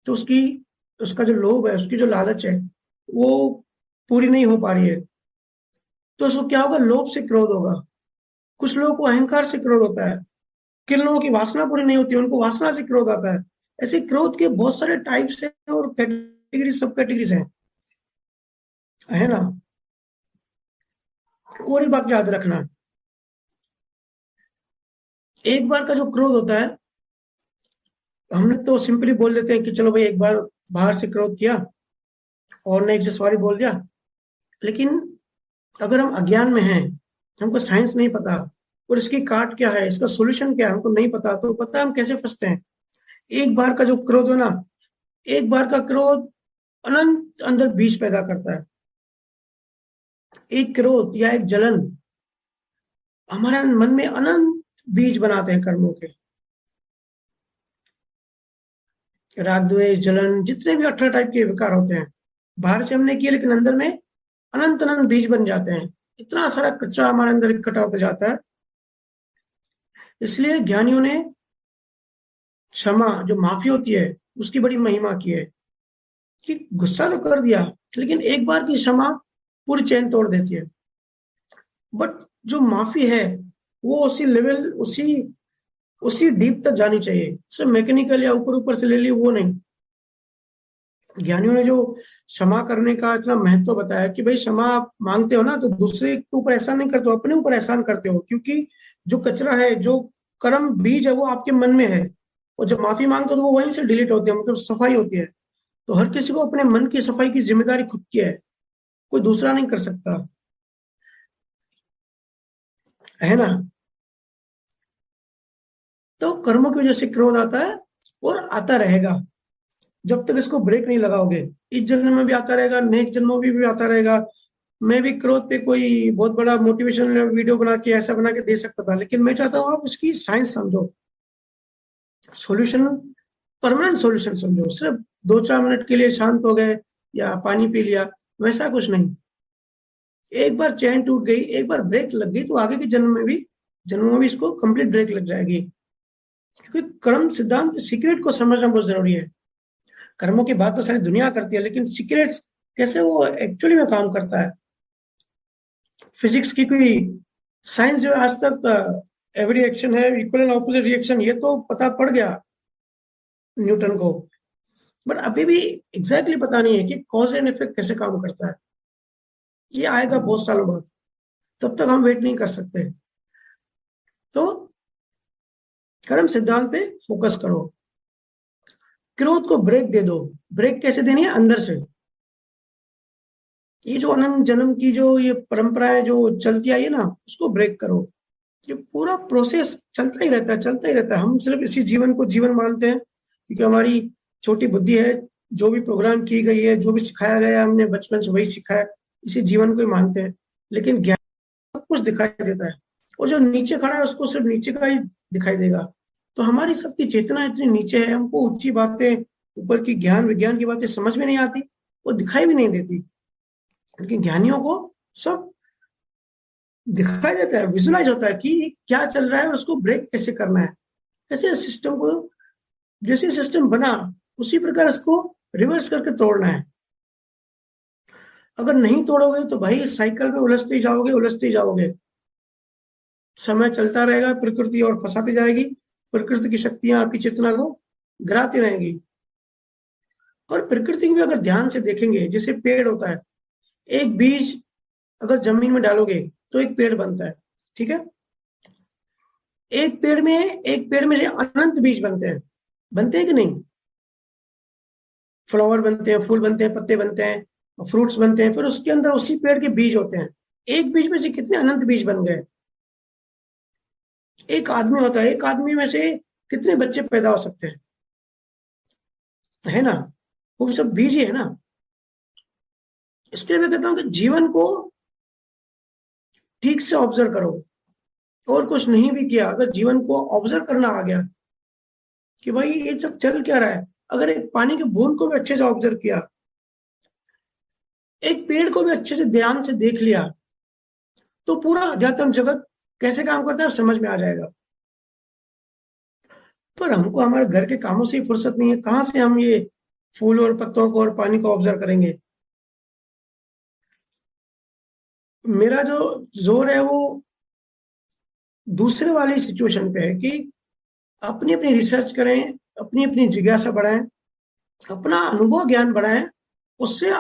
S1: तो उसका जो लोभ है, उसकी जो लालच है, वो पूरी नहीं हो पा रही है, तो उसको क्या होगा, लोभ से क्रोध होगा। कुछ लोगों को अहंकार से क्रोध होता है, किन लोगों की वासना पूरी नहीं होती, उनको वासना से क्रोध आता है। ऐसे क्रोध के बहुत सारे टाइप्स हैं और कैटेगरी, सब कैटेगरीज हैं, है ना। और एक बात याद रखना, एक बार का जो क्रोध होता है, हमने तो सिंपली बोल देते हैं कि चलो भाई एक बार बाहर से क्रोध किया और ने एक से सॉरी बोल दिया। लेकिन अगर हम अज्ञान में हैं, हमको साइंस नहीं पता और इसकी काट क्या है, इसका सॉल्यूशन क्या है, हमको नहीं पता, तो पता है हम कैसे फंसते हैं। एक बार का जो क्रोध है ना, एक बार का क्रोध अनंत अंदर बीज पैदा करता है। एक क्रोध या एक जलन हमारे मन में अनंत बीज बनाते हैं कर्मों के। राग द्वेष जलन जितने भी 18 टाइप के विकार होते हैं, बाहर से हमने किए लेकिन अंदर में अनंत अनंत बीज बन जाते हैं। इतना सारा कचरा हमारे अंदर इकट्ठा होता जाता है। इसलिए ज्ञानियों ने क्षमा जो माफी होती है उसकी बड़ी महिमा की है, कि गुस्सा तो कर दिया लेकिन एक बार की क्षमा पूरी चैन तोड़ देती है। बट जो माफी है वो उसी लेवल, उसी उसी डीप तक जानी चाहिए। सिर्फ मैकेनिकल या ऊपर ऊपर से ले ली वो नहीं। ज्ञानियों ने जो क्षमा करने का इतना महत्व बताया कि भाई क्षमा आप मांगते हो ना तो दूसरे के ऊपर एहसान नहीं करते हो, अपने ऊपर एहसान करते हो, क्योंकि जो कचरा है, जो कर्म बीज है वो आपके मन में है, और जब माफी मांगते हो तो वो वहीं से डिलीट होती है, मतलब सफाई होती है। तो हर किसी को अपने मन की सफाई की जिम्मेदारी खुद की है, कोई दूसरा नहीं कर सकता, है ना। तो कर्मों की वजह से क्रोध आता है और आता रहेगा जब तक इसको ब्रेक नहीं लगाओगे। इस जन्म में भी आता रहेगा, नेक्स्ट जन्मों में भी आता रहेगा। मैं भी क्रोध पे कोई बहुत बड़ा मोटिवेशनल वीडियो बना के ऐसा बना के दे सकता था, लेकिन मैं चाहता हूँ आप इसकी साइंस समझो, सॉल्यूशन, परमानेंट सॉल्यूशन समझो। सिर्फ 2-4 मिनट के लिए शांत हो गए या पानी पी लिया, वैसा कुछ नहीं। एक बार चैन टूट गई, एक बार ब्रेक लग गई, तो आगे के जन्म में भी इसको कंप्लीट ब्रेक लग जाएगी। क्योंकि कर्म सिद्धांत सीक्रेट को समझना बहुत जरूरी है। कर्मों की बात तो सारी दुनिया करती है, लेकिन सीक्रेट्स कैसे वो एक्चुअली में काम करता है, फिजिक्स की कोई साइंस जो आज तक एवरी एक्शन है इक्वल एंड ऑपोजिट रिएक्शन, ये तो पता पड़ गया न्यूटन को। बट अभी भी एग्जैक्टली पता नहीं है कि कॉज एंड इफेक्ट कैसे काम करता है। ये आएगा बहुत सालों बाद, तब तक हम वेट नहीं कर सकते। तो कर्म सिद्धांत पे फोकस करो, क्रोध को ब्रेक दे दो। ब्रेक कैसे देनी है, अंदर से। ये जो अनंत जन्म की जो ये परंपराएं जो चलती आई है ना, उसको ब्रेक करो। ये पूरा प्रोसेस चलता ही रहता है, चलता ही रहता है। हम सिर्फ इसी जीवन को जीवन मानते हैं क्योंकि हमारी छोटी बुद्धि है, जो भी प्रोग्राम की गई है, जो भी सिखाया गया है, हमने बचपन से वही सीखा है, इसी जीवन को ही मानते हैं। लेकिन ज्ञान सब कुछ दिखाई देता है, और जो नीचे खड़ा है उसको सिर्फ नीचे का ही दिखाई देगा। तो हमारी सबकी चेतना इतनी नीचे है, हमको ऊंची बातें, ऊपर की ज्ञान विज्ञान की बातें समझ में नहीं आती, वो दिखाई भी नहीं देती। लेकिन ज्ञानियों को सब दिखाई देता है, विजुलाइज होता है कि क्या चल रहा है और उसको ब्रेक कैसे करना है, कैसे सिस्टम को, जैसे सिस्टम बना उसी प्रकार इसको रिवर्स करके तोड़ना है। अगर नहीं तोड़ोगे तो भाई इस साइकिल में उलझते ही जाओगे, उलझते ही जाओगे। समय चलता रहेगा, प्रकृति और फंसाती जाएगी, प्रकृति की शक्तियां आपकी चेतना को गिराती रहेंगी। और प्रकृति को भी अगर ध्यान से देखेंगे, जैसे पेड़ होता है, एक बीज अगर जमीन में डालोगे तो एक पेड़ बनता है, ठीक है। एक पेड़ में से अनंत बीज बनते हैं कि नहीं। फ्लावर बनते हैं, फूल बनते हैं, पत्ते बनते हैं, फ्रूट्स बनते हैं, फिर उसके अंदर उसी पेड़ के बीज होते हैं। एक बीज में से कितने अनंत बीज बन गए। एक आदमी होता है, एक आदमी में से कितने बच्चे पैदा हो सकते हैं, है ना। वो सब बीज ही है ना। इसलिए मैं कहता हूँ कि जीवन को ठीक से ऑब्जर्व करो, और कुछ नहीं भी किया, अगर जीवन को ऑब्जर्व करना आ गया कि भाई ये सब चल क्या रहा है, अगर एक पानी के बूंद को भी अच्छे से ऑब्जर्व किया, एक पेड़ को भी अच्छे से ध्यान से देख लिया, तो पूरा अध्यात्म जगत कैसे काम करता है समझ में आ जाएगा। पर हमको हमारे घर के कामों से ही फुर्सत नहीं है, कहाँ से हम ये फूल और पत्तों को और पानी को ऑब्जर्व करेंगे। मेरा जो जोर है वो दूसरे वाली सिचुएशन पे है कि अपनी अपनी रिसर्च करें, अपनी अपनी जिज्ञासा बढ़ाएं, अपना अनुभव ज्ञान बढ़ाएं। उससे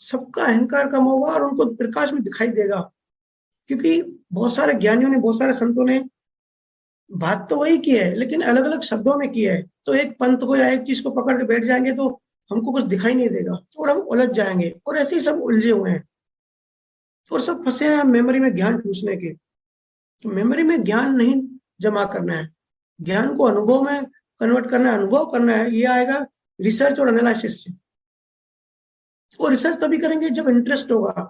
S1: सबका अहंकार कम होगा और उनको प्रकाश में दिखाई देगा। क्योंकि बहुत सारे ज्ञानियों ने, बहुत सारे संतों ने बात तो वही की है लेकिन अलग अलग शब्दों में की है। तो एक पंथ को या एक चीज को पकड़ के बैठ जाएंगे तो हमको कुछ दिखाई नहीं देगा और हम उलझ जाएंगे, और ऐसे ही सब उलझे हुए हैं और सब फंसे हैं मेमोरी में ज्ञान ठूसने के। तो मेमोरी में ज्ञान नहीं जमा करना है, ज्ञान को अनुभव में कन्वर्ट करना है, अनुभव करना है। ये आएगा रिसर्च और एनालिसिस से। और रिसर्च तभी करेंगे जब इंटरेस्ट होगा,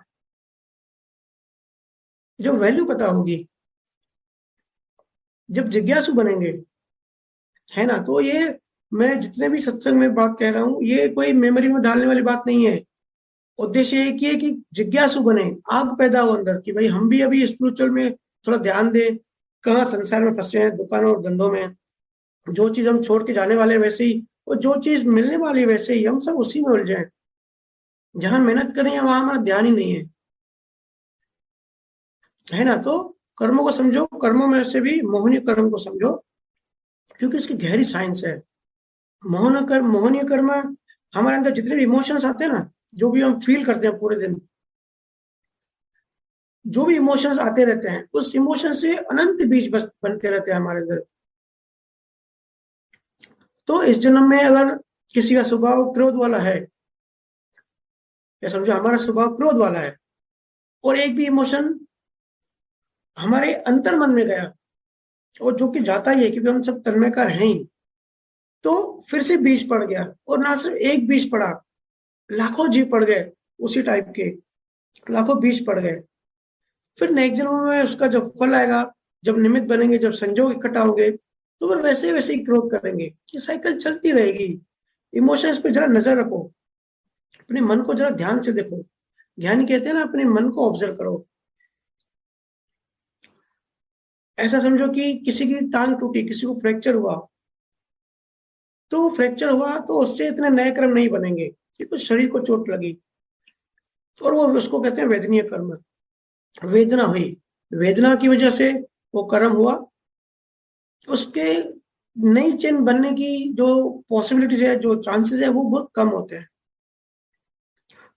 S1: जब वैल्यू पता होगी, जब जिज्ञासु बनेंगे, है ना। तो ये मैं जितने भी सत्संग में बात कह रहा हूँ ये कोई मेमोरी में डालने वाली बात नहीं है। उद्देश्य एक ही है कि जिज्ञासु बने, आग पैदा हो अंदर कि भाई हम भी अभी स्पिरिचुअल में थोड़ा ध्यान दें। कहाँ संसार में फंसे हैं, दुकानों और धंधों में। जो चीज हम छोड़ के जाने वाले वैसे ही, और जो चीज मिलने वाली है वैसे ही, हम सब उसी में उलझे हैं। जहां मेहनत करें वहां हमारा ध्यान ही नहीं है ना। तो कर्मों को समझो, कर्मों में से भी मोहनीय कर्म को समझो क्योंकि इसकी गहरी साइंस है। मोहनीय कर्म हमारे अंदर जितने भी इमोशंस आते हैं ना, जो भी हम फील करते हैं पूरे दिन, जो भी इमोशंस आते रहते हैं उस इमोशन से अनंत बीज बस बनते रहते हैं हमारे अंदर। तो इस जन्म में अगर किसी का स्वभाव क्रोध वाला है, या समझो हमारा स्वभाव क्रोध वाला है, और एक भी इमोशन हमारे अंतर मन में गया, और जो कि जाता ही है क्योंकि हम सब तन्मयकार हैं ही, तो फिर से बीज पड़ गया। और ना सिर्फ एक बीज पड़ा, लाखों जीव पड़ गए उसी टाइप के, लाखों बीज पड़ गए। फिर नेक्स्ट जन्म में उसका जब फल आएगा, जब निमित्त बनेंगे, जब संजोग इकट्ठा होंगे, तो फिर वैसे वैसे ही ग्रोथ करेंगे। ये साइकिल चलती रहेगी। इमोशंस पे जरा नजर रखो, अपने मन को जरा ध्यान से देखो। ज्ञानी कहते हैं ना, अपने मन को ऑब्जर्व करो। ऐसा समझो कि किसी की टांग टूटी, किसी को फ्रैक्चर हुआ, तो फ्रैक्चर हुआ तो उससे इतने नए कर्म नहीं बनेंगे, ये तो शरीर को चोट लगी, और वो उसको कहते हैं वेदनीय कर्म। वेदना हुई, वेदना की वजह से वो कर्म हुआ, उसके नई चेन बनने की जो पॉसिबिलिटीज है, जो चांसेस है, वो बहुत कम होते हैं।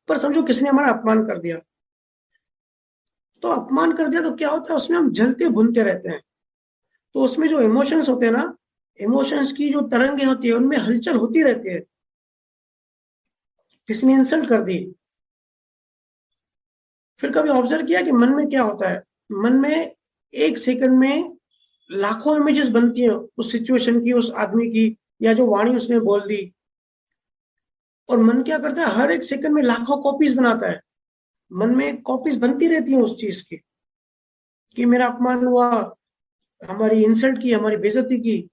S1: पर समझो किसने हमारा अपमान कर दिया, तो अपमान कर दिया तो क्या होता है, उसमें हम जलते भुनते रहते हैं। तो उसमें जो इमोशंस होते हैं ना, इमोशंस की जो तरंगे होती है उनमें हलचल होती रहती है। किसी ने इंसल्ट कर दी, फिर कभी ऑब्जर्व किया कि मन में क्या होता है। मन में एक सेकंड में लाखों इमेजेस बनती हैं उस सिचुएशन की, उस आदमी की, या जो वाणी उसने बोल दी। और मन क्या करता है, हर एक सेकंड में लाखों कॉपीज बनाता है। मन में कॉपीज बनती रहती हैं उस चीज की, कि मेरा अपमान हुआ, हमारी इंसल्ट की, हमारी बेइज्जती की।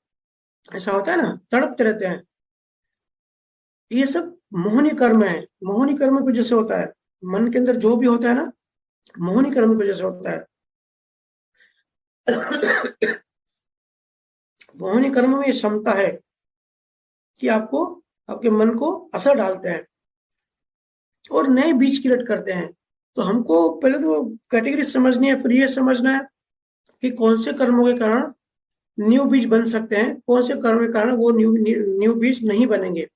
S1: ऐसा होता है ना, तड़पते रहते हैं। ये सब मोहनी कर्म है। मोहनी कर्म की वजह से होता है। मन के अंदर जो भी होता है ना, मोहनी कर्म की वजह से होता है। मोहनी कर्म में ये क्षमता है कि आपको, आपके मन को असर डालते हैं और नए बीज क्रिएट करते हैं। तो हमको पहले तो कैटेगरी समझनी है, फिर ये समझना है कि कौन से कर्मों के कारण न्यू बीज बन सकते हैं, कौन से कर्म के कारण वो न्यू बीज नहीं बनेंगे।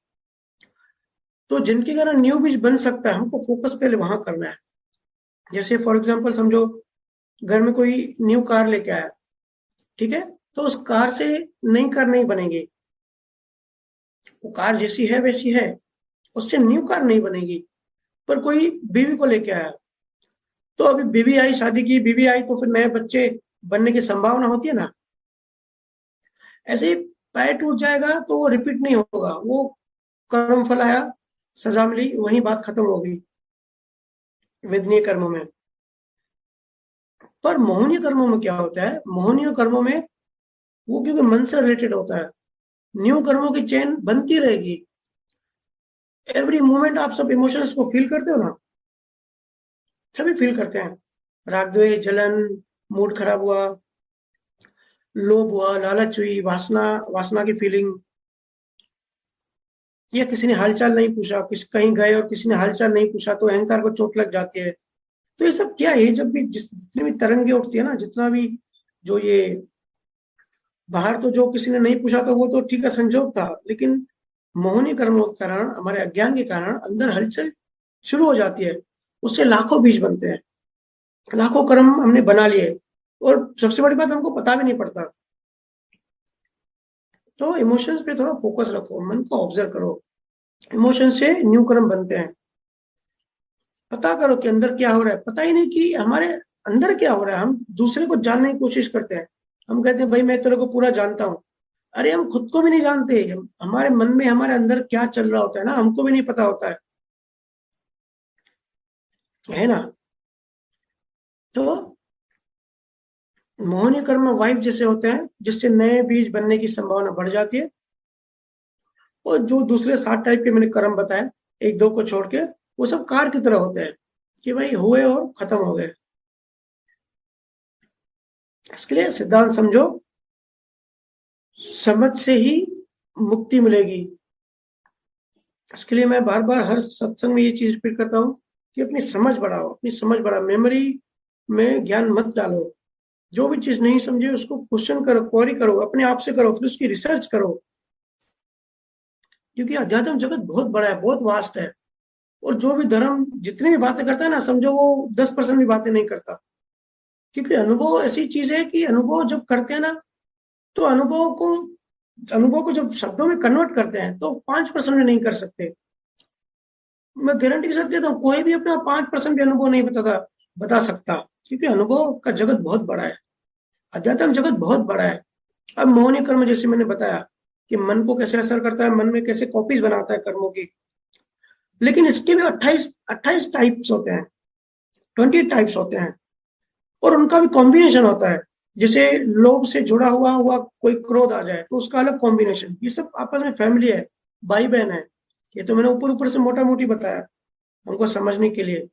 S1: तो जिनके कारण न्यू बीज बन सकता है, हमको फोकस पहले वहां करना है। जैसे फॉर एग्जाम्पल समझो, घर में कोई न्यू कार लेके आया, ठीक है, तो उस कार से नई कार नहीं बनेगी। वो कार जैसी है वैसी है, उससे न्यू कार नहीं बनेगी। पर कोई बीवी को लेके आया, तो अभी बीवी आई, शादी की बीवी आई, तो फिर नए बच्चे बनने की संभावना होती है ना। ऐसे ही पैर टूट जाएगा तो वो रिपीट नहीं होगा, वो कर्म फल आया, सजा मिली, वही बात खत्म हो गई वेदनीय कर्मों में। पर मोहनीय कर्मों में क्या होता है, मोहनीय कर्मों में वो क्योंकि मन से रिलेटेड होता है, न्यू कर्मों की चेन बनती रहेगी। एवरी मोमेंट आप सब इमोशंस को फील करते हो ना, सभी फील करते हैं। राग द्वेष, जलन, मूड खराब हुआ, लोभ हुआ, लालच हुई, वासना वासना की फीलिंग, या किसी ने हालचाल नहीं पूछा, कहीं गए और किसी ने हालचाल नहीं पूछा तो अहंकार को चोट लग जाती है। तो ये सब क्या है? ये जब भी जितनी भी तरंगे उठती है ना, जितना भी जो ये बाहर, तो जो किसी ने नहीं पूछा था वो तो ठीक है, संजोग था, लेकिन मोहनी कर्मों के कारण, हमारे अज्ञान के कारण अंदर हलचल शुरू हो जाती है। उससे लाखों बीज बनते हैं, लाखों कर्म हमने बना लिए, और सबसे बड़ी बात, हमको पता भी नहीं पड़ता। तो इमोशंस पे थोड़ा फोकस रखो, मन को ऑब्जर्व करो। इमोशन से न्यू कर्म बनते हैं। पता करो कि अंदर क्या हो रहा है। पता ही नहीं कि हमारे अंदर क्या हो रहा है। हम दूसरे को जानने की कोशिश करते हैं। हम कहते हैं भाई मैं तेरे को पूरा जानता हूँ। अरे हम खुद को भी नहीं जानते। हमारे मन में, हमारे अंदर क्या चल रहा होता है ना, हमको भी नहीं पता होता है ना। तो मोहनी कर्म वाइब जैसे होते हैं, जिससे नए बीज बनने की संभावना बढ़ जाती है। और जो दूसरे 7 टाइप के मैंने कर्म बताए, एक दो को छोड़ के, वो सब कार की तरह होते हैं कि भाई हुए और खत्म हो गए। इसके लिए सिद्धांत समझो, समझ से ही मुक्ति मिलेगी। इसके लिए मैं बार बार हर सत्संग में ये चीज रिपीट करता हूँ कि अपनी समझ बढ़ाओ, अपनी समझ बढ़ाओ। मेमोरी में ज्ञान मत डालो। जो भी चीज नहीं समझे उसको क्वेश्चन करो, क्वेरी करो, अपने आप से करो, फिर उसकी रिसर्च करो। क्योंकि अध्यात्म जगत बहुत बड़ा है, बहुत वास्ट है। और जो भी धर्म जितनी भी बातें करता है ना, समझो वो 10% भी बातें नहीं करता। क्योंकि अनुभव ऐसी चीज है कि अनुभव जब करते हैं ना, तो अनुभव को जब शब्दों में कन्वर्ट करते हैं तो 5% भी नहीं कर सकते। मैं गारंटी के साथ कहता हूँ, कोई भी अपना 5% भी अनुभव नहीं बता सकता। क्योंकि अनुभव का जगत बहुत बड़ा है, अध्यात्म जगत बहुत बड़ा है। अब मोहनी कर्म जैसे मैंने बताया कि मन को कैसे असर करता है, मन में कैसे कॉपीज बनाता है कर्मों की। लेकिन इसके भी 28 टाइप्स होते हैं, 20 टाइप्स होते हैं। और उनका भी कॉम्बिनेशन होता है। जैसे लोभ से जुड़ा हुआ हुआ कोई क्रोध आ जाए तो उसका अलग कॉम्बिनेशन। ये सब आपस में फैमिली है, भाई बहन है। ये तो मैंने ऊपर ऊपर से मोटा मोटी बताया हमको समझने के लिए।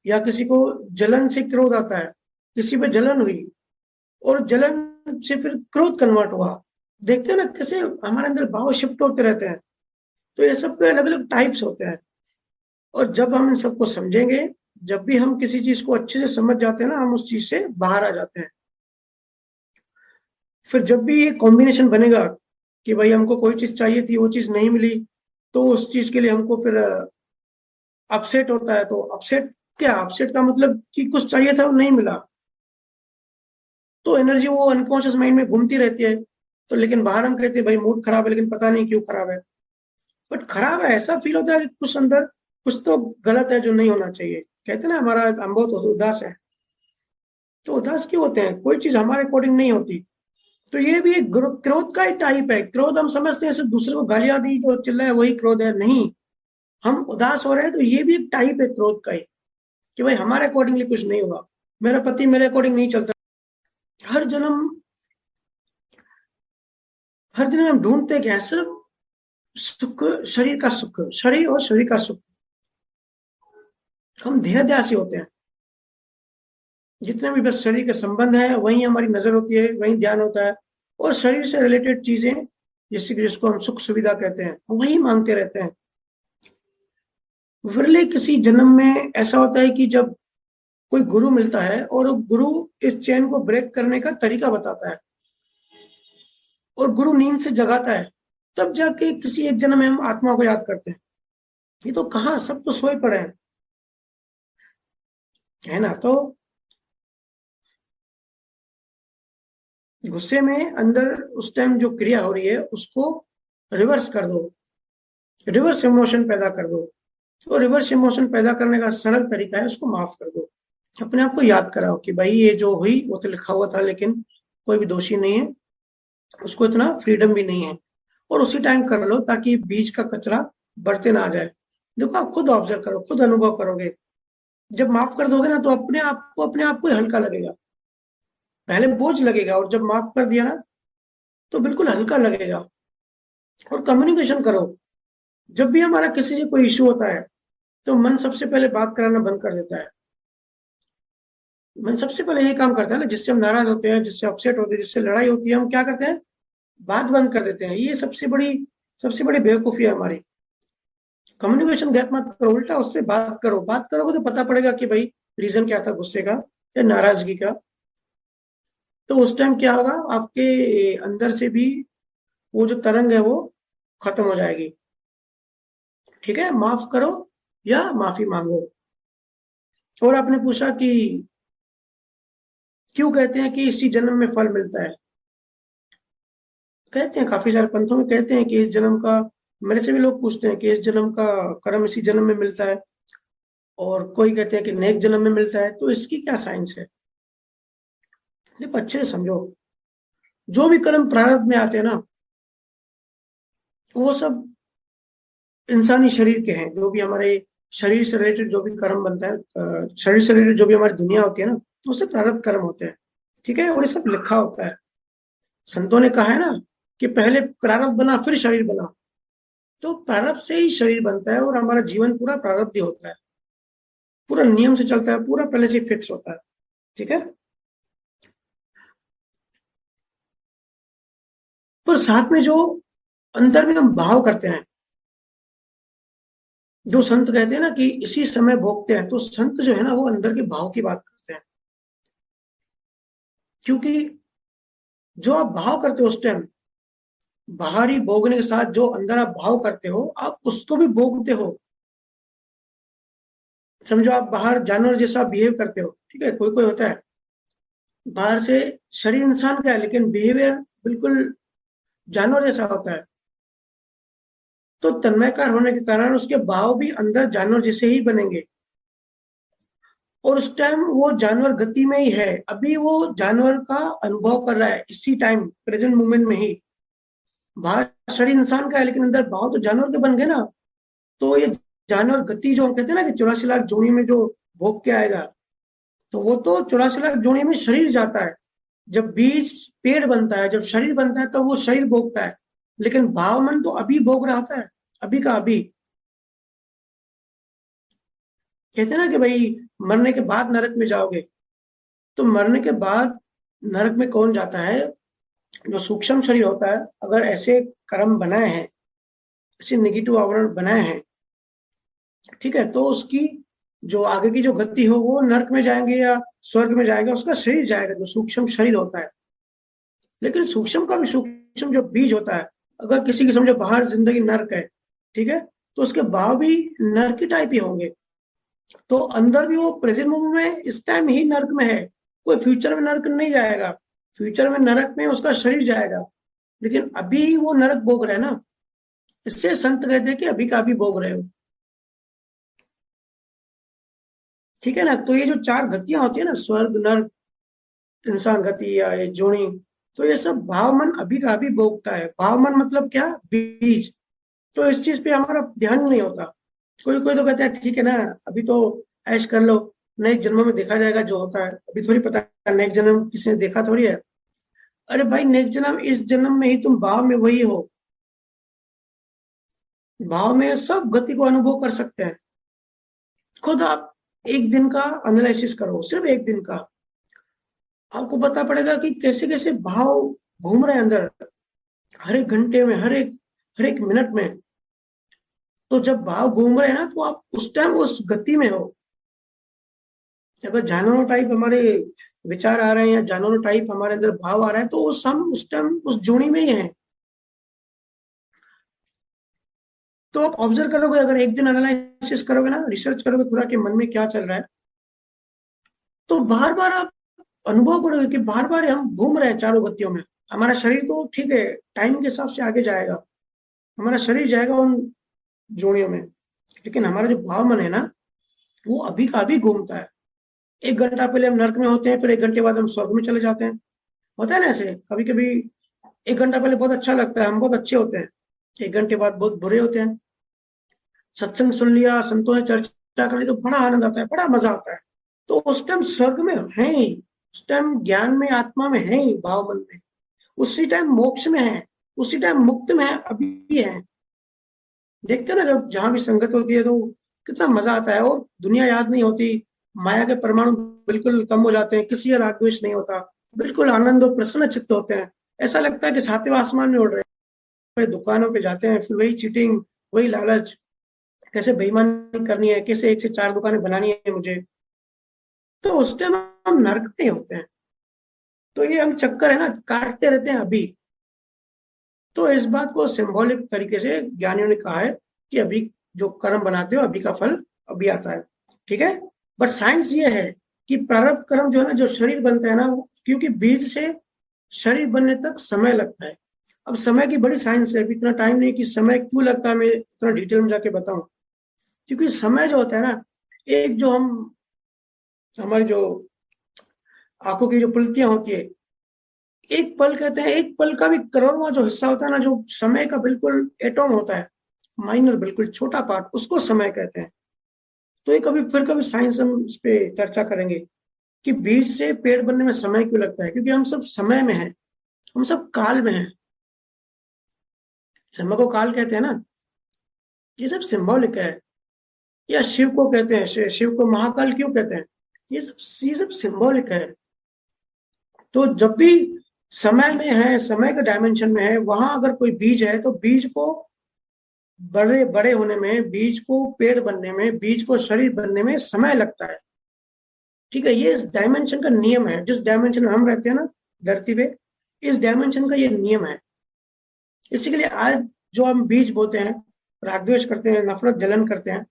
S1: या किसी को जलन से क्रोध आता है, किसी पे जलन हुई, और जलन से फिर क्रोध कन्वर्ट हुआ। देखते हैं ना कैसे हमारे अंदर भाव शिफ्ट होते रहते हैं। तो ये सब के अलग अलग टाइप्स होते हैं। और जब हम इन सबको समझेंगे, जब भी हम किसी चीज को अच्छे से समझ जाते हैं ना, हम उस चीज से बाहर आ जाते हैं। फिर जब भी ये कॉम्बिनेशन बनेगा कि भाई हमको कोई चीज चाहिए थी, वो चीज नहीं मिली, तो उस चीज के लिए हमको फिर अपसेट होता है। तो अपसेट क्या, अपसेट का मतलब कि कुछ चाहिए था वो नहीं मिला, तो एनर्जी वो अनकॉन्शियस माइंड में घूमती रहती है। तो लेकिन बाहर हम कहते हैं भाई मूड खराब है, लेकिन पता नहीं क्यों खराब है। बट खराब है, ऐसा फील होता है कि कुछ अंदर कुछ तो गलत है जो नहीं होना चाहिए। कहते हैं ना हमारा हम बहुत उदास है, तो उदास क्यों होते हैं? कोई चीज हमारे अकॉर्डिंग नहीं होती। तो ये भी एक क्रोध का ही टाइप है। क्रोध हम समझते हैं सिर्फ दूसरे को गालियां दी तो चिल्लाए वही क्रोध है, नहीं। हम उदास हो रहे हैं तो ये भी एक टाइप है क्रोध का ही, कि भाई हमारे अकॉर्डिंगली कुछ नहीं हुआ, मेरा पति मेरे अकॉर्डिंग नहीं चलता। हर जन्म हर दिन हम ढूंढते क्या है? सिर्फ सुख, शरीर का सुख, शरीर और शरीर का सुख। हम देहध्यासी होते हैं। जितने भी बस शरीर के संबंध है वहीं हमारी नजर होती है, वहीं ध्यान होता है। और शरीर से रिलेटेड चीजें, जैसे कि जिसको हम सुख सुविधा कहते हैं, वही मांगते रहते हैं। विरले किसी जन्म में ऐसा होता है कि जब कोई गुरु मिलता है और वो गुरु इस चैन को ब्रेक करने का तरीका बताता है, और गुरु नींद से जगाता है, तब जाके किसी एक जन्म में हम आत्मा को याद करते हैं। ये तो कहाँ, सब तो सोए पड़े हैं, है ना। तो गुस्से में अंदर उस टाइम जो क्रिया हो रही है उसको रिवर्स कर दो, रिवर्स इमोशन पैदा कर दो। तो रिवर्स इमोशन पैदा करने का सरल तरीका है, उसको माफ कर दो। अपने आप को याद कराओ कि भाई ये जो हुई वो तो लिखा हुआ था, लेकिन कोई भी दोषी नहीं है, उसको इतना फ्रीडम भी नहीं है। और उसी टाइम कर लो ताकि बीच का कचरा बढ़ते ना आ जाए। देखो आप खुद ऑब्जर्व करो, खुद अनुभव करोगे। जब माफ कर दोगे ना तो अपने आप को ही हल्का लगेगा। पहले बोझ लगेगा, और जब माफ कर दिया ना तो बिल्कुल हल्का लगेगा। और कम्युनिकेशन करो। जब भी हमारा किसी से कोई इशू होता है तो मन सबसे पहले बात कराना बंद कर देता है। मैं सबसे पहले यही काम करता है ना, जिससे हम नाराज होते हैं, जिससे अपसेट होते हैं, जिससे लड़ाई होती है, हम क्या करते हैं, बात बंद कर देते हैं। ये सबसे बड़ी बेवकूफी है हमारी। कम्युनिकेशन गैप मत करो, उल्टा उससे बात करो। बात करोगे तो पता पड़ेगा कि भाई रीजन क्या था गुस्से का या नाराजगी का। तो उस टाइम क्या होगा, आपके अंदर से भी वो जो तरंग है वो खत्म हो जाएगी। ठीक है, माफ करो या माफी मांगो। और आपने पूछा कि क्यों कहते हैं कि इसी जन्म में फल मिलता है। कहते हैं, काफी सारे पंथों में कहते हैं कि इस जन्म का, मेरे से भी लोग पूछते हैं कि इस जन्म का कर्म इसी जन्म में मिलता है, और कोई कहते हैं कि नेक्स्ट जन्म में मिलता है। तो इसकी क्या साइंस है? देखो अच्छे से समझो, जो भी कर्म प्रारब्ध में आते हैं ना, वो सब इंसानी शरीर के हैं। जो भी हमारे शरीर से रिलेटेड जो भी कर्म बनता है, शरीर से रिलेटेड जो भी हमारी दुनिया होती है ना, वो सब प्रारब्ध कर्म होते हैं। ठीक है, और ये सब लिखा होता है। संतों ने कहा है ना कि पहले प्रारब्ध बना फिर शरीर बना। तो प्रारब्ध से ही शरीर बनता है, और हमारा जीवन पूरा प्रारब्ध ही होता है, पूरा नियम से चलता है, पूरा पहले से फिक्स होता है। ठीक है, पर साथ में जो अंदर में हम भाव करते हैं, जो संत कहते हैं ना कि इसी समय भोगते हैं, तो संत जो है ना वो अंदर के भाव की बात करते हैं। क्योंकि जो आप भाव करते हो उस टाइम, बाहरी भोगने के साथ जो अंदर आप भाव करते हो, आप उसको भी भोगते हो। समझो आप बाहर जानवर जैसा बिहेव करते हो, ठीक है, कोई कोई होता है बाहर से शरीर इंसान का है लेकिन बिहेवियर बिल्कुल जानवर जैसा होता है। तो तन्मयकार होने के कारण उसके भाव भी अंदर जानवर जैसे ही बनेंगे। और उस टाइम वो जानवर गति में ही है, अभी वो जानवर का अनुभव कर रहा है इसी टाइम, प्रेजेंट मोमेंट में ही। बाहर शरीर इंसान का है लेकिन अंदर भाव तो जानवर के बन गए ना। तो ये जानवर गति जो हम कहते हैं ना कि 84 लाख जोड़ी में जो भोग के आएगा, तो वो तो 84 लाख जोड़ी में शरीर जाता है। जब बीज पेड़ बनता है, जब शरीर बनता है, तो वो शरीर भोगता है। लेकिन भाव मन तो अभी भोग रहा होता है, अभी का अभी। कहते हैं ना कि भाई मरने के बाद नरक में जाओगे। तो मरने के बाद नरक में कौन जाता है? जो सूक्ष्म शरीर होता है, अगर ऐसे कर्म बनाए हैं, ऐसे नेगेटिव आवरण बनाए हैं, ठीक है, तो उसकी जो आगे की जो गति हो वो नरक में जाएंगे या स्वर्ग में जाएगा, उसका शरीर जाएगा, जो सूक्ष्म शरीर होता है। लेकिन सूक्ष्म का भी सूक्ष्म जो बीज होता है, अगर किसी की समझो बाहर जिंदगी नर्क है, ठीक है, तो उसके भाव भी नर्क की टाइप ही होंगे। तो अंदर भी वो प्रेजेंट मोमेंट में इस टाइम ही नर्क में है, कोई फ्यूचर में नर्क नहीं जाएगा। फ्यूचर में नरक में उसका शरीर जाएगा, लेकिन अभी वो नरक भोग रहे हैं ना। इससे संत कहते हैं कि अभी का अभी भोग रहे हो। ठीक है ना, तो ये जो चार गतियां होती है ना, स्वर्ग नर्क इंसान गति या ये जोनी, तो ये सब भाव मन अभी का अभी भोगता है। भाव मन मतलब क्या? बीज। तो इस चीज पे हमारा ध्यान नहीं होता। कोई कोई तो कहता है ठीक है ना, अभी तो ऐश कर लो, नेक्स्ट जन्म में देखा जाएगा जो होता है। अभी थोड़ी पता है नेक्स्ट जन्म किसी ने देखा थोड़ी है। अरे भाई नेक्स्ट जन्म इस जन्म में ही तुम भाव में वही हो। भाव में सब गति को अनुभव कर सकते हैं। खुद आप एक दिन का एनालिसिस करो, सिर्फ एक दिन का, आपको पता पड़ेगा कि कैसे कैसे भाव घूम रहे हैं अंदर, हर एक घंटे में, हर एक मिनट में। तो जब भाव घूम रहे हैं ना, तो आप उस टाइम उस गति में हो। अगर जानवरों टाइप हमारे विचार आ रहे हैं या जानवरों टाइप हमारे अंदर भाव आ रहा है, तो उस हम उस टाइम उस जोड़ी में ही हैं। तो आप ऑब्जर्व करोगे, अगर एक दिन एनालिसिस करोगे ना, रिसर्च करोगे थोड़ा कि मन में क्या चल रहा है, तो बार बार आप अनुभव करोगे कि बार बार हम घूम रहे हैं चारों गतियों में। हमारा शरीर तो ठीक है, टाइम के हिसाब से आगे जाएगा, हमारा शरीर जाएगा उन जोड़ियों में, लेकिन हमारा जो भाव मन है ना, वो अभी का अभी घूमता है। 1 घंटा पहले हम नर्क में होते हैं, फिर 1 घंटे बाद हम स्वर्ग में चले जाते हैं। होता है ना ऐसे, कभी कभी 1 घंटा पहले बहुत अच्छा लगता है, हम बहुत अच्छे होते हैं, 1 घंटे बाद बहुत बुरे होते हैं। सत्संग सुन लिया, संतों ने चर्चा कर ली, तो बड़ा आनंद आता है, बड़ा मजा आता है। तो उस टाइम स्वर्ग में है ही, उस टाइम ज्ञान में, आत्मा में है ही, भाव मन में। उसी टाइम मोक्ष में है, उसी टाइम मुक्त में है, अभी है। देखते हैं ना, जब जहां भी संगत होती है तो कितना मजा आता है, और दुनिया याद नहीं होती। माया के परमाणु बिल्कुल कम हो जाते हैं, किसी राग द्वेष नहीं होता, बिल्कुल आनंद और प्रसन्न चित्त होते हैं। ऐसा लगता है कि सातवें आसमान में उड़ रहे हैं। दुकानों पे जाते हैं, फिर वही चीटिंग, वही लालच, कैसे बेईमानी करनी है, कैसे एक से चार दुकानें बनानी है मुझे, तो उस टाइम हम नरक में होते हैं। तो ये हम चक्कर है ना, काटते रहते हैं अभी। तो इस बात को सिंबॉलिक तरीके से ज्ञानियों ने कहा है कि अभी जो कर्म बनाते हो अभी का फल अभी आता है, ठीक है। बट साइंस ये है कि प्रारब्ध कर्म जो है ना, जो शरीर बनता है ना, क्योंकि बीज से शरीर बनने तक समय लगता है। अब समय की बड़ी साइंस है, अभी इतना टाइम नहीं कि समय क्यों लगता है मैं इतना डिटेल में जाके बताऊं। क्योंकि समय जो होता है ना, एक जो हम हमारी जो आंखों की जो पुलतियां होती है, एक पल कहते हैं, एक पल का भी करोड़वां जो हिस्सा होता है ना, जो समय का बिल्कुल एटॉम होता है, माइनर बिल्कुल छोटा पार्ट, उसको समय कहते हैं। तो ये कभी फिर कभी साइंस हम इस पे चर्चा करेंगे कि बीज से पेड़ बनने में समय क्यों लगता है। क्योंकि हम सब समय में हैं, हम सब काल में हैं। समय को काल कहते हैं ना, ये सब सिंबॉलिक है। या शिव को कहते हैं, शिव को महाकाल क्यों कहते हैं, ये सब सिंबॉलिक है। तो जब भी समय में है, समय के डायमेंशन में है, वहां अगर कोई बीज है तो बीज को बड़े बड़े होने में, बीज को पेड़ बनने में, बीज को शरीर बनने में समय लगता है, ठीक है। ये इस डायमेंशन का नियम है, जिस डायमेंशन में हम रहते हैं ना धरती पे, इस डायमेंशन का ये नियम है। इसी के लिए आज जो हम बीज बोते हैं, राग द्वेष करते हैं, नफरत जलन करते हैं,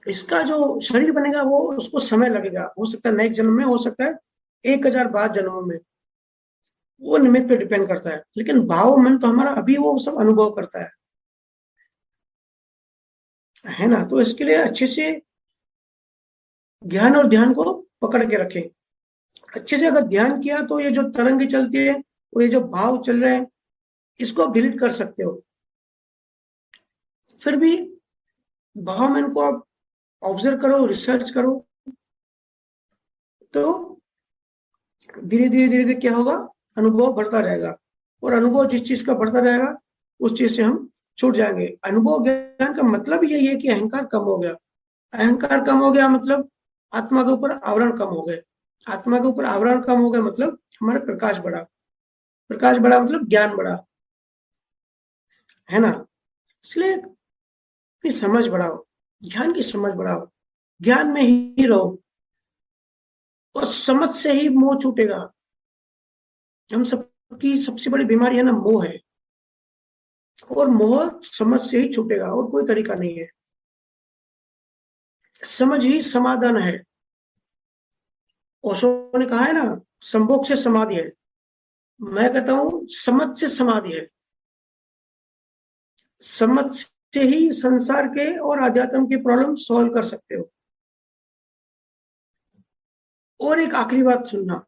S1: इसका जो शरीर बनेगा वो उसको समय लगेगा। हो सकता है नेक्स्ट जन्म में, हो सकता है 1000 बाद जन्मों में, वो निमित्त पे डिपेंड करता है। लेकिन भाव मन तो हमारा अभी वो सब अनुभव करता है ना। तो इसके लिए अच्छे से ज्ञान और ध्यान को पकड़ के रखें। अच्छे से अगर ध्यान किया तो ये जो तरंगे चलती है और ये जो भाव चल रहे हैं, इसको आप डिलीट कर सकते हो। फिर भी भाव मन को आप ऑब्जर्व करो, रिसर्च करो, तो धीरे धीरे धीरे धीरे क्या होगा, अनुभव बढ़ता रहेगा। और अनुभव जिस चीज का बढ़ता रहेगा, उस चीज से हम छूट जाएंगे। अनुभव ज्ञान का मतलब यही है कि अहंकार कम हो गया। अहंकार कम हो गया मतलब आत्मा के ऊपर आवरण कम हो गए। आत्मा के ऊपर आवरण कम हो गया मतलब हमारा प्रकाश बढ़ा। प्रकाश बढ़ा मतलब ज्ञान बढ़ा, है ना। इसलिए अपनी समझ बढ़ाओ, ज्ञान की समझ बढ़ाओ, ज्ञान में ही रहो, और समझ से ही मोह छूटेगा। हम सबकी सबसे बड़ी बीमारी है ना, मोह है। और मोह समझ से ही छूटेगा, और कोई तरीका नहीं है। समझ ही समाधान है। ओशो ने कहा है ना, संभोग से समाधि है। मैं कहता हूं समझ से समाधि है। समझ से ही संसार के और आध्यात्म के प्रॉब्लम सॉल्व कर सकते हो। और एक आखिरी बात सुनना,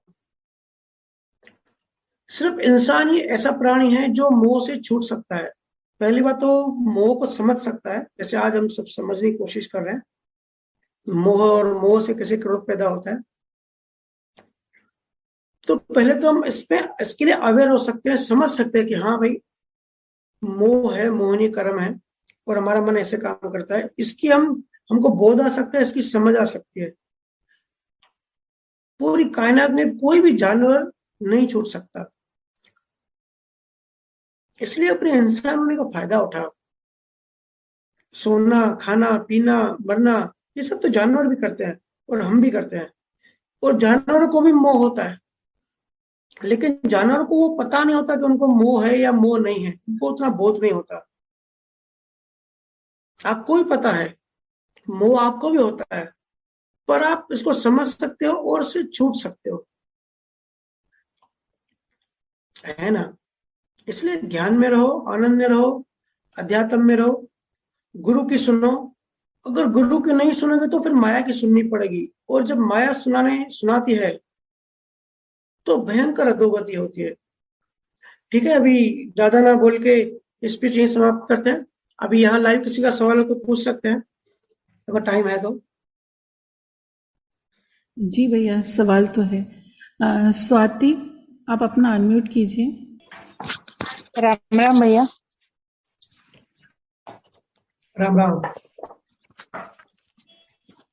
S1: सिर्फ इंसान ही ऐसा प्राणी है जो मोह से छूट सकता है। पहली बात तो मोह को समझ सकता है, जैसे आज हम सब समझने की कोशिश कर रहे हैं, मोह और मोह से कैसे क्रोध पैदा होता है। तो पहले तो हम इसके लिए अवेयर हो सकते हैं, समझ सकते हैं कि हाँ भाई, मोह है, मोहनी कर्म है, और हमारा मन ऐसे काम करता है। इसकी हमको बोध आ सकता है, इसकी समझ आ सकती है। पूरी कायनात में कोई भी जानवर नहीं छूट सकता। इसलिए अपने इंसान होने का फायदा उठाओ। सोना, खाना, पीना, मरना, ये सब तो जानवर भी करते हैं और हम भी करते हैं। और जानवरों को भी मोह होता है, लेकिन जानवरों को वो पता नहीं होता कि उनको मोह है या मोह नहीं है। उनको उतना बोध नहीं होता। आपको भी पता है, मोह आपको भी होता है, पर आप इसको समझ सकते हो और इससे छूट सकते हो, है ना। इसलिए ज्ञान में रहो, आनंद में रहो, अध्यात्म में रहो, गुरु की सुनो। अगर गुरु की नहीं सुनोगे तो फिर माया की सुननी पड़ेगी। और जब माया सुनाती है तो भयंकर अधोगति होती है। ठीक है, अभी ज्यादा ना बोल के स्पीच यही समाप्त करते हैं। अभी यहाँ लाइव किसी का सवाल हो तो पूछ सकते हैं, अगर टाइम है तो।
S2: जी भैया, सवाल तो है। स्वाति, आप अपना अनम्यूट कीजिए।
S3: राम राम भैया।
S1: राम राम।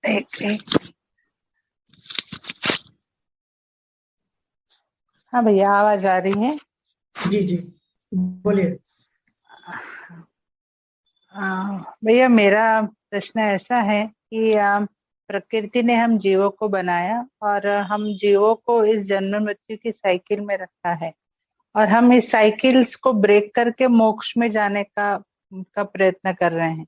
S3: एक हाँ भैया, आवाज आ रही है।
S1: जी जी, बोलिए।
S3: भैया, मेरा प्रश्न ऐसा है कि प्रकृति ने हम जीवों को बनाया और हम जीवों को इस जन्म मृत्यु की साइकिल में रखा है, और हम इस साइकिल्स को ब्रेक करके मोक्ष में जाने का प्रयत्न कर रहे हैं।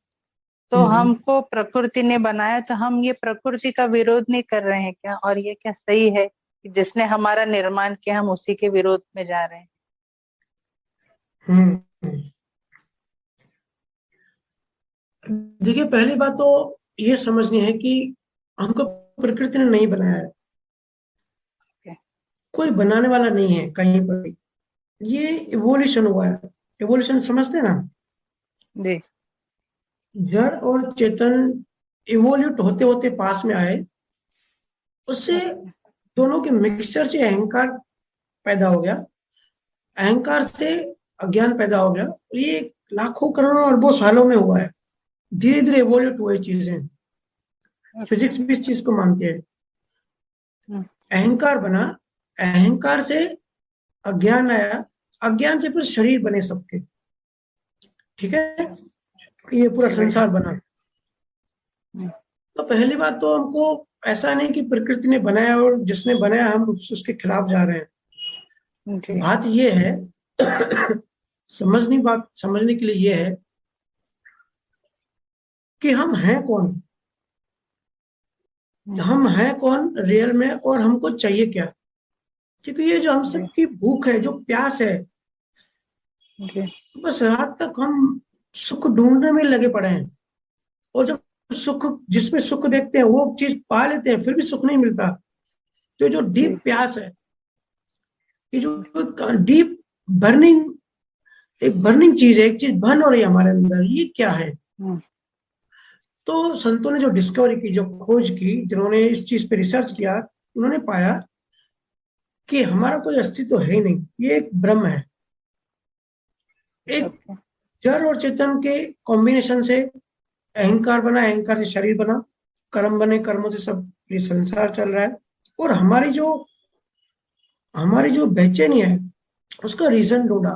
S3: तो
S1: हम्म।
S3: हमको प्रकृति ने बनाया, तो हम ये प्रकृति का विरोध नहीं कर रहे हैं क्या? और ये क्या सही है कि जिसने हमारा निर्माण किया हम उसी के विरोध में जा रहे हैं?
S1: हम्म। देखिए, पहली बात तो ये समझनी है कि हमको प्रकृति ने नहीं बनाया है।
S3: Okay.
S1: कोई बनाने वाला नहीं है कहीं पर भी। ये इवोल्यूशन हुआ है। इवोल्यूशन समझते हैं ना?
S3: जी।
S1: जड़ और चेतन इवोल्यूट होते होते पास में आए, उससे
S3: Okay.
S1: दोनों के मिक्सचर से अहंकार पैदा हो गया। अहंकार से अज्ञान पैदा हो गया। ये लाखों करोड़ों अरबों सालों में हुआ है। धीरे धीरे इवोल्यूट हुए चीजें। फिजिक्स भी इस चीज को मानती है। अहंकार बना, अहंकार से अज्ञान आया, अज्ञान से फिर शरीर बने सबके। ठीक है, ये पूरा संसार बना। तो पहली बात तो हमको ऐसा नहीं कि प्रकृति ने बनाया और जिसने बनाया हम उसके खिलाफ जा रहे हैं।
S3: जी।
S1: बात ये है समझने के लिए ये है कि हम हैं कौन। हम हैं कौन रियल में, और हमको चाहिए क्या। क्योंकि ये जो हम सबकी भूख है, जो प्यास है, बस रात तक हम सुख ढूंढने में लगे पड़े हैं। और जब सुख, जिसमें सुख देखते हैं वो चीज पा लेते हैं, फिर भी सुख नहीं मिलता। तो जो डीप प्यास है, ये जो डीप बर्निंग, एक बर्निंग चीज है, एक चीज बर्न हो रही है हमारे अंदर, ये क्या है। तो संतों ने जो डिस्कवरी की, जो खोज की, जिन्होंने इस चीज पे रिसर्च किया, उन्होंने पाया कि हमारा कोई अस्तित्व है ही नहीं, ये एक ब्रह्म है। एक जड़ और चेतन के कॉम्बिनेशन से अहंकार बना, अहंकार से शरीर बना, कर्म बने, कर्मों से सब ये संसार चल रहा है। और हमारी जो बेचैनी है, उसका रीजन ढूंढा।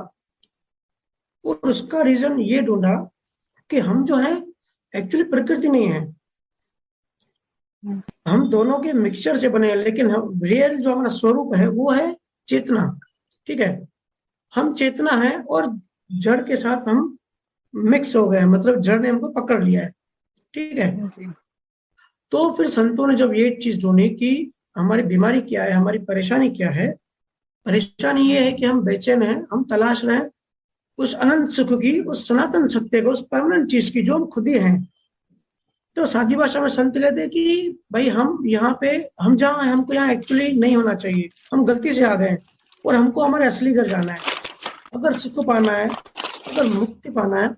S1: और उसका रीजन ये ढूंढा कि हम जो है एक्चुअली प्रकृति नहीं है, हम दोनों के मिक्सचर से बने हैं। लेकिन हम रियल जो हमारा स्वरूप है वो है चेतना। ठीक है, हम चेतना है और जड़ के साथ हम मिक्स हो गए हैं, मतलब जड़ ने हमको पकड़ लिया है। ठीक है, तो फिर संतों ने जब ये चीज ढूंढी कि हमारी बीमारी क्या है, हमारी परेशानी क्या है। परेशानी ये है कि हम बेचैन हैं, हम तलाश रहे हैं उस अनंत सुख की, उस सनातन सत्य को, उस परमानेंट चीज की जो हम खुद ही हैं। तो सादी भाषा में संत कहते हैं कि भाई हम यहाँ पे, हम जहाँ हैं, हमको यहाँ एक्चुअली नहीं होना चाहिए, हम गलती से आ गए हैं और हमको हमारे असली घर जाना है। अगर सुख पाना है, अगर मुक्ति पाना है,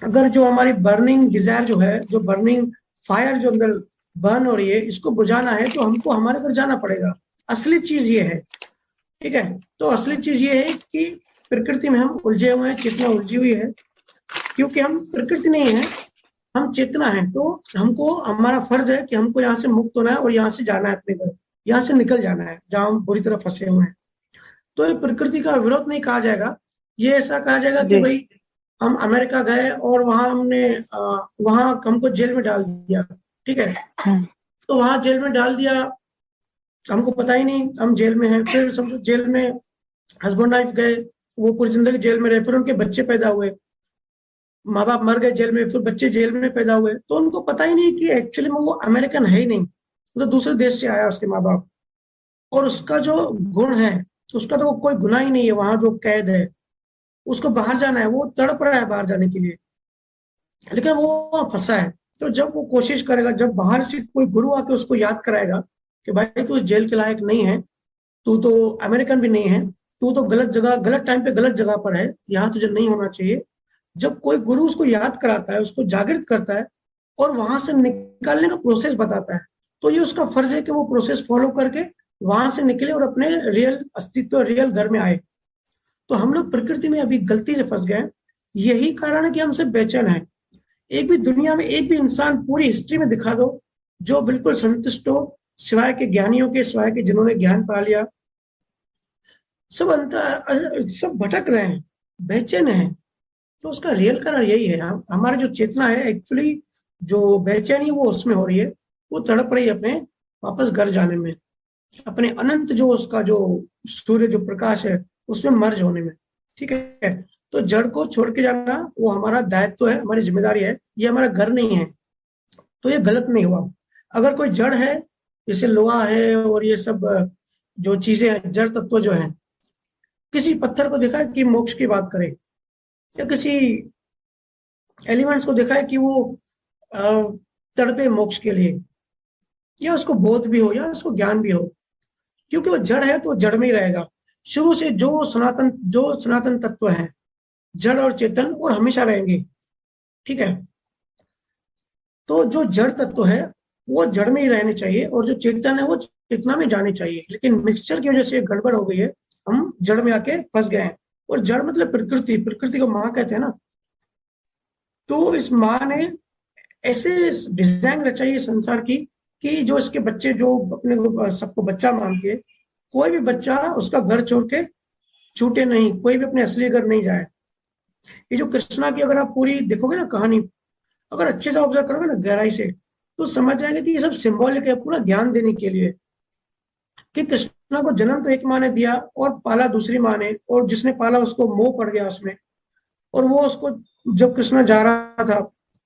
S1: अगर जो हमारी बर्निंग डिजायर जो है, जो बर्निंग फायर जो अंदर बर्न हो रही है, इसको बुझाना है, तो हमको हमारे घर जाना पड़ेगा। असली चीज ये है। ठीक है, तो असली चीज ये है कि प्रकृति में हम उलझे हुए हैं, चेतना उलझी हुई है। क्योंकि हम प्रकृति नहीं है, हम चेतना है। तो हमको, हमारा फर्ज है कि हमको यहाँ से मुक्त होना है और यहाँ से जाना है अपने घर, यहाँ से निकल जाना है जहाँ हम बुरी तरह फंसे हुए हैं। तो ये प्रकृति का विरोध नहीं कहा जाएगा। ये ऐसा कहा जाएगा कि भाई हम अमेरिका गए और वहां हमने वहां हमको जेल में डाल दिया। ठीक है, तो वहां जेल में डाल दिया, हमको पता ही नहीं हम जेल में हैं। फिर समझो जेल में हस्बैंड वाइफ गए, वो पूरी जिंदगी जेल में रहे, फिर उनके बच्चे पैदा हुए, माँ बाप मर गए जेल में, फिर बच्चे जेल में पैदा हुए। तो उनको पता ही नहीं कि एक्चुअली में वो अमेरिकन है ही नहीं, वो तो दूसरे देश से आया उसके माँ बाप। और उसका जो गुण है, उसका तो कोई गुनाह ही नहीं है। वहां जो कैद है, उसको बाहर जाना है, वो तड़प रहा है बाहर जाने के लिए, लेकिन वो वहां फंसा है। तो जब वो कोशिश करेगा, जब बाहर से कोई गुरु आके उसको याद कराएगा कि भाई तू जेल के लायक नहीं है, तू तो अमेरिकन भी नहीं है, तू तो गलत जगह, गलत टाइम पे गलत जगह पर है, यहाँ तुझे नहीं होना चाहिए। जब कोई गुरु उसको याद कराता है, उसको जागृत करता है और वहां से निकालने का प्रोसेस बताता है, तो ये उसका फर्ज है कि वो प्रोसेस फॉलो करके वहां से निकले और अपने रियल अस्तित्व, रियल घर में आए। तो हम लोग प्रकृति में अभी गलती से फंस गए। यही कारण है कि हम सब बेचैन हैं। एक भी दुनिया में एक भी इंसान पूरी हिस्ट्री में दिखा दो जो बिल्कुल संतुष्ट हो, सिवाय के ज्ञानियों के, सिवाय के जिन्होंने ज्ञान पा लिया। सब भटक रहे हैं, बेचैन हैं। तो उसका रियल कारण यही है, हमारी जो चेतना है एक्चुअली, जो बेचैनी वो उसमें हो रही है, वो तड़प रही है अपने वापस घर जाने में, अपने अनंत जो उसका जो सूर्य जो प्रकाश है उसमें मर्ज होने में। ठीक है, तो जड़ को छोड़ के जाना वो हमारा दायित्व है, हमारी जिम्मेदारी है, ये हमारा घर नहीं है। तो ये गलत नहीं हुआ। अगर कोई जड़ है, जैसे लोहा है और ये सब जो चीजें हैं, जड़ तत्व जो है, किसी पत्थर को देखा है कि मोक्ष की बात करे, या किसी एलिमेंट्स को देखा है कि वो अ, तड़पे मोक्ष के लिए, या उसको बोध भी हो या उसको ज्ञान भी हो, क्योंकि वो जड़ है तो वो जड़ में ही रहेगा। शुरू से जो सनातन तत्व है, जड़ और चेतन, और हमेशा रहेंगे। ठीक है, तो जो जड़ तत्व है वो जड़ में ही रहने चाहिए, और जो चेतन है वो चेतना में जानी चाहिए। लेकिन मिक्सचर की वजह से गड़बड़ हो गई है, हम जड़ में आके फंस गए हैं। और जड़ मतलब प्रकृति, प्रकृति को माँ कहते हैं ना। तो इस माँ ने ऐसे डिजाइन रचाई है संसार की कि जो इसके बच्चे जो अपने को सबको बच्चा मानती है, कोई भी बच्चा उसका घर छोड़ के छूटे नहीं, कोई भी अपने असली घर नहीं जाए। ये जो कृष्णा की अगर आप पूरी देखोगे ना कहानी, अगर अच्छे से ऑब्जर्व करोगे ना गहराई से, तो समझ जाएंगे कि ये सब सिंबॉलिक है, पूरा ज्ञान देने के लिए, कि कृष्णा को जन्म तो एक माँ ने दिया और पाला दूसरी माँ ने, और जिसने पाला उसको मोह पड़ गया उसमें। और वो उसको, जब कृष्णा जा रहा था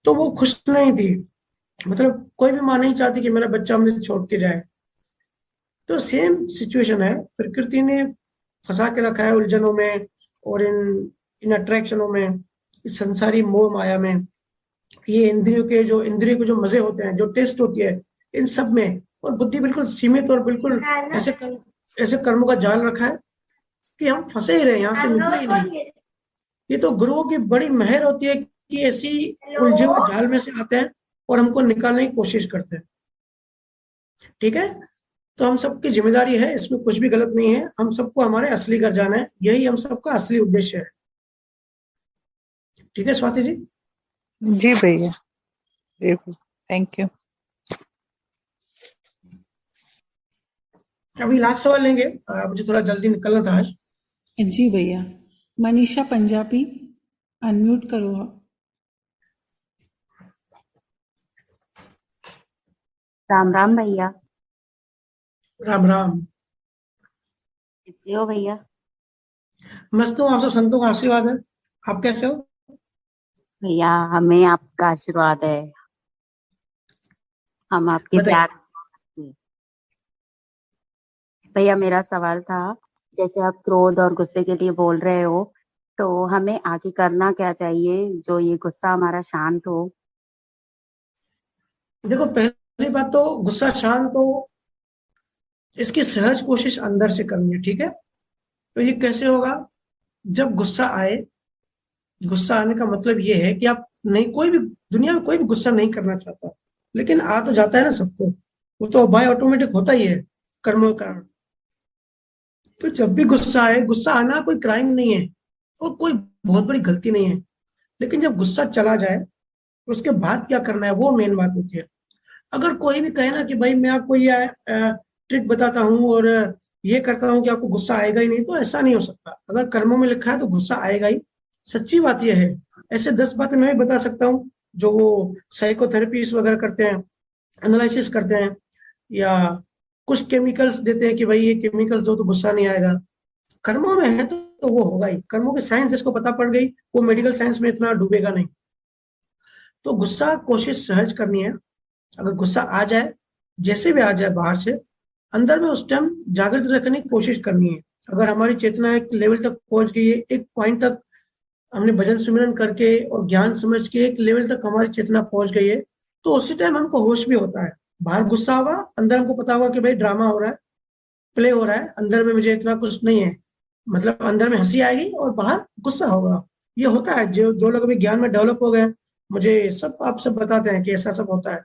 S1: तो वो खुश नहीं थी, मतलब कोई भी माँ नहीं चाहती कि मेरा बच्चा मुझे छोड़ के जाए। तो सेम सिचुएशन है, प्रकृति ने फंसा के रखा है उलझनों में, और इन इन अट्रैक्शनों में, इस संसारी मोह माया में, ये इंद्रियों के जो मजे होते हैं, जो टेस्ट होती है, इन सब में। और बुद्धि बिल्कुल सीमित और बिल्कुल ऐसे कर्मों का जाल रखा है कि हम फंसे ही रहे, यहाँ से निकले ही नहीं। ये तो गुरुओं की बड़ी मेहर होती है कि ऐसी उलझे हुए जाल में से आते हैं और हमको निकालने की कोशिश करते हैं। ठीक है, तो हम सबकी जिम्मेदारी है, इसमें कुछ भी गलत नहीं है। हम सबको हमारे असली घर जाना है, यही हम सबका असली उद्देश्य है। ठीक है स्वाति जी?
S3: जी भैया, जी, थैंक यू।
S1: अभी लास्ट सवाल लेंगे, मुझे थोड़ा जल्दी निकलना था आज।
S2: जी भैया। मनीषा पंजाबी, अनम्यूट करो आप।
S4: राम राम भैया।
S1: राम राम।
S4: कैसे हो भैया?
S1: मस्त हूँ, आप सब संतों का आशीर्वाद है। आप कैसे हो?
S4: भैया हमें आपका आशीर्वाद है, हम आपके
S1: बताइए।
S4: प्यार। भैया मेरा सवाल था, जैसे आप क्रोध और गुस्से के लिए बोल रहे हो, तो हमें आगे करना क्या चाहिए जो ये गुस्सा हमारा शांत हो?
S1: देखो, पहली बात तो गुस्सा शांत हो, इसकी सहज कोशिश अंदर से करनी है। ठीक है, तो ये कैसे होगा? जब गुस्सा आए, गुस्सा आने का मतलब ये है कि आप नहीं, कोई भी दुनिया में कोई भी गुस्सा नहीं करना चाहता, लेकिन आ तो जाता है ना सबको, वो तो बाय ऑटोमेटिक होता ही है कर्मों के कारण। तो जब भी गुस्सा आए, गुस्सा आना कोई क्राइम नहीं है और कोई बहुत बड़ी गलती नहीं है, लेकिन जब गुस्सा चला जाए उसके बाद क्या करना है वो मेन बात होती है। अगर कोई भी कहे ना कि भाई मैं आपको ये ट्रिक बताता हूँ और ये करता हूँ कि आपको गुस्सा आएगा ही नहीं, तो ऐसा नहीं हो सकता। अगर कर्मों में लिखा है तो गुस्सा आएगा ही, सच्ची बात यह है। ऐसे 10 बातें मैं भी बता सकता हूँ जो वो साइकोथेरेपीज वगैरह करते हैं, एनालिसिस करते हैं, या कुछ केमिकल्स देते हैं कि भाई ये केमिकल्स दो तो गुस्सा नहीं आएगा। कर्मों में है तो वो होगा ही। कर्मों की साइंस जिसको पता पड़ गई वो मेडिकल साइंस में इतना डूबेगा नहीं। तो गुस्सा कोशिश सहज करनी है। अगर गुस्सा आ जाए, जैसे भी आ जाए बाहर से, अंदर में उस टाइम जागृत रखने की कोशिश करनी है। अगर हमारी चेतना एक लेवल तक पहुंच गई है, एक पॉइंट तक हमने भजन सिमरन करके और ज्ञान समझ के एक लेवल तक हमारी चेतना पहुंच गई है, तो उसी टाइम हमको होश भी होता है। बाहर गुस्सा होगा, अंदर हमको पता होगा कि भाई ड्रामा हो रहा है, प्ले हो रहा है, अंदर में मुझे इतना कुछ नहीं है। मतलब अंदर में हंसी आएगी और बाहर गुस्सा होगा। ये होता है, जो जो लोग अभी ज्ञान में डेवलप हो गए, मुझे सब आप सब बताते हैं कि ऐसा सब होता है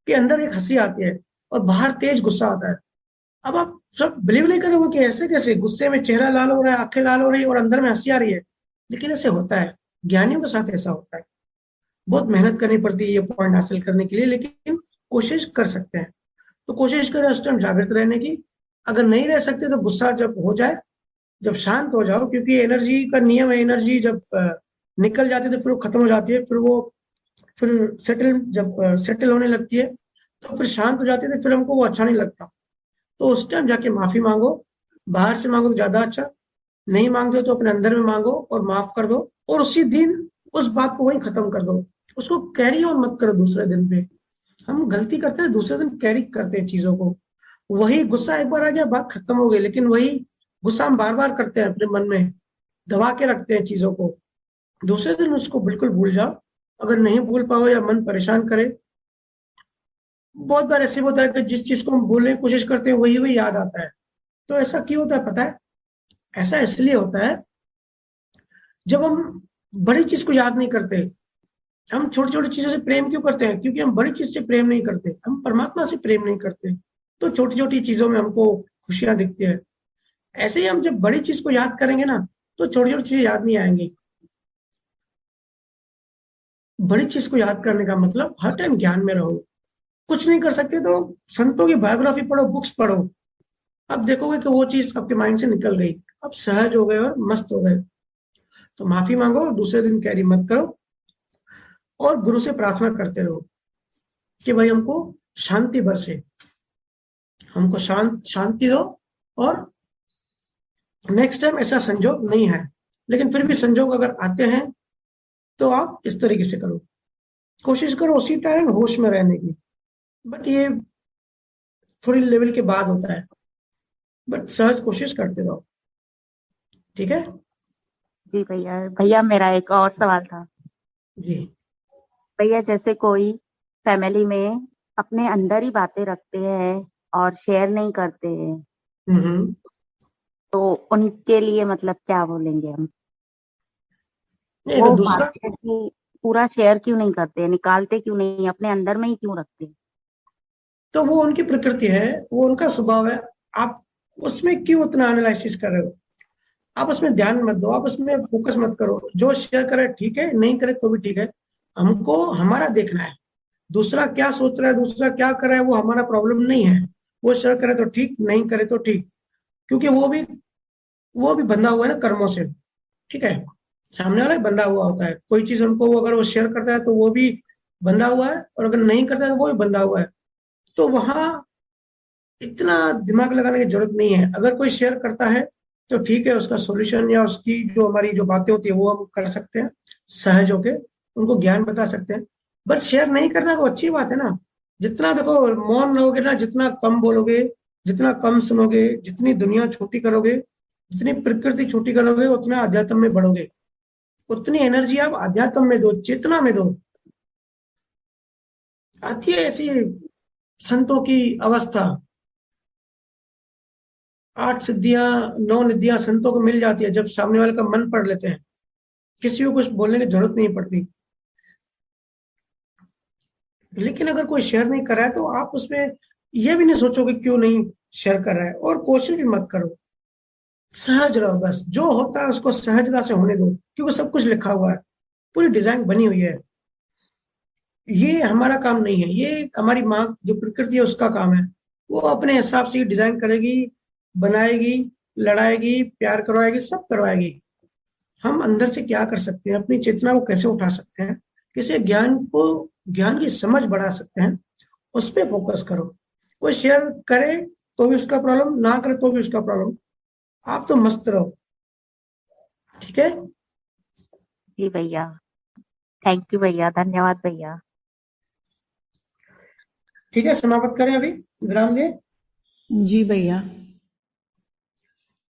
S1: कि अंदर एक हंसी आती है और बाहर तेज गुस्सा आता है। अब आप सब बिलीव नहीं करोगे कि ऐसे कैसे गुस्से में चेहरा लाल हो रहा है, आंखें लाल हो रही है और अंदर में हंसी आ रही है, लेकिन ऐसे होता है। ज्ञानियों के साथ ऐसा होता है। बहुत मेहनत करनी पड़ती है ये पॉइंट हासिल करने के लिए, लेकिन कोशिश कर सकते हैं। तो कोशिश करें उस टाइम जागृत रहने की। अगर नहीं रह सकते तो गुस्सा जब हो जाए जब शांत हो जाओ, क्योंकि एनर्जी का नियम है, एनर्जी जब निकल जाती है तो फिर वो खत्म हो जाती है, फिर जब सेटल होने लगती है तो फिर शांत हो जाती है, तो फिर हमको वो अच्छा नहीं लगता। तो उस टाइम जाके माफी मांगो, बाहर से मांगो तो ज्यादा अच्छा, नहीं मांगते हो तो अपने अंदर में मांगो और माफ कर दो, और उसी दिन उस बात को वहीं खत्म कर दो, उसको कैरी ऑन मत करो दूसरे दिन पे। हम गलती करते हैं, दूसरे दिन कैरी करते हैं चीजों को, वही गुस्सा एक बार आ गया बात खत्म हो गई, लेकिन वही गुस्सा हम बार बार करते हैं अपने मन में, दबा के रखते हैं चीजों को। दूसरे दिन उसको बिल्कुल भूल जाओ। अगर नहीं भूल पाओ या मन परेशान करे, बहुत बार ऐसे होता है कि जिस चीज को हम भूलने की कोशिश करते हैं वही वही याद आता है। तो ऐसा क्यों होता है पता है? ऐसा इसलिए होता है, जब हम बड़ी चीज को याद नहीं करते, हम छोटी छोटी चीजों से प्रेम क्यों करते हैं? क्योंकि हम बड़ी चीज से प्रेम नहीं करते, हम परमात्मा से प्रेम नहीं करते। तो छोटी छोटी चीजों में हमको खुशियां दिखती है। ऐसे ही हम जब बड़ी चीज को याद करेंगे ना, तो छोटी छोटी चीजें याद नहीं आएंगी। बड़ी चीज को याद करने का मतलब हर टाइम ज्ञान में रहो। कुछ नहीं कर सकते तो संतों की बायोग्राफी पढ़ो, बुक्स पढ़ो, अब देखोगे कि वो चीज आपके माइंड से निकल गई, अब सहज हो गए और मस्त हो गए। तो माफी मांगो, दूसरे दिन कैरी मत करो, और गुरु से प्रार्थना करते रहो कि भाई हमको शांति बरसे, हमको शांति दो, और नेक्स्ट टाइम ऐसा संजोग नहीं है। लेकिन फिर भी संजोग अगर आते हैं तो आप इस तरीके से करो, कोशिश करो उसी टाइम होश में रहने की। बट ये थोड़ी लेवल के बाद होता है, बट सहज कोशिश करते रहो। ठीक है
S4: जी भैया। भैया मेरा एक और सवाल था।
S1: जी।
S4: भैया जैसे कोई फैमिली में अपने अंदर ही बातें रखते हैं और शेयर नहीं करते हैं,
S1: हम्म।
S4: तो उनके लिए मतलब क्या बोलेंगे हम?
S1: नहीं
S4: वो
S1: अगर दूसरा,
S4: बातें ऐसी पूरा शेयर क्यों नहीं करते, निकालते क्यों नहीं, अपने अंदर में ही क्यों रखते?
S1: तो वो उनकी प्रकृति है, वो उनका स्वभाव है। आप उसमें क्यों उतना एनालिसिस कर रहे हो? आप उसमें ध्यान मत दो, आप उसमें फोकस मत करो। जो शेयर करे ठीक है, नहीं करे तो भी ठीक है। हमको हमारा देखना है, दूसरा क्या सोच रहा है, दूसरा क्या कर रहा है, वो हमारा प्रॉब्लम नहीं है। वो शेयर करे तो ठीक, नहीं करे तो ठीक, क्योंकि वो भी बंधा हुआ है ना कर्मों से। ठीक है, सामने वाला भी बंधा हुआ होता है, कोई चीज हमको अगर वो शेयर करता है तो वो भी बंधा हुआ है, और अगर नहीं करता है तो वो भी बंधा हुआ है। तो वहां इतना दिमाग लगाने की जरूरत नहीं है। अगर कोई शेयर करता है तो ठीक है, उसका सॉल्यूशन या उसकी जो हमारी जो बातें होती है वो हम कर सकते हैं, सहज होके उनको ज्ञान बता सकते हैं। बट शेयर नहीं करता तो अच्छी बात है ना। जितना देखो मौन रहोगे ना, जितना कम बोलोगे, जितना कम सुनोगे, जितनी दुनिया छोटी करोगे, जितनी प्रकृति छोटी करोगे, उतना अध्यात्म में बढ़ोगे। उतनी एनर्जी आप अध्यात्म में दो, चेतना में दो। आती है ऐसी संतों की अवस्था, 8 सिद्धियां, 9 निधियां संतों को मिल जाती है जब सामने वाले का मन पढ़ लेते हैं। किसी को कुछ बोलने की जरूरत नहीं पड़ती। लेकिन अगर कोई शेयर नहीं कर रहा है तो आप उसमें ये भी नहीं सोचोगे क्यों नहीं शेयर कर रहा है, और कोशिश भी मत करो। सहज रहो, बस जो होता है उसको सहजता से होने दो, क्योंकि सब कुछ लिखा हुआ है, पूरी डिजाइन बनी हुई है। ये हमारा काम नहीं है, ये हमारी माँ जो प्रकृति है उसका काम है। वो अपने हिसाब से डिजाइन करेगी, बनाएगी, लड़ाएगी, प्यार करवाएगी, सब करवाएगी। हम अंदर से क्या कर सकते हैं, अपनी चेतना को कैसे उठा सकते हैं, किसी ज्ञान की समझ बढ़ा सकते हैं, उस पर फोकस करो। कोई शेयर करे तो भी उसका प्रॉब्लम, ना करे तो भी उसका प्रॉब्लम, आप तो मस्त रहो। ठीक है।
S4: जी भैया, थैंक यू भैया, धन्यवाद भैया।
S1: ठीक है, समाप्त करें अभी, विराम लिए।
S2: जी भैया।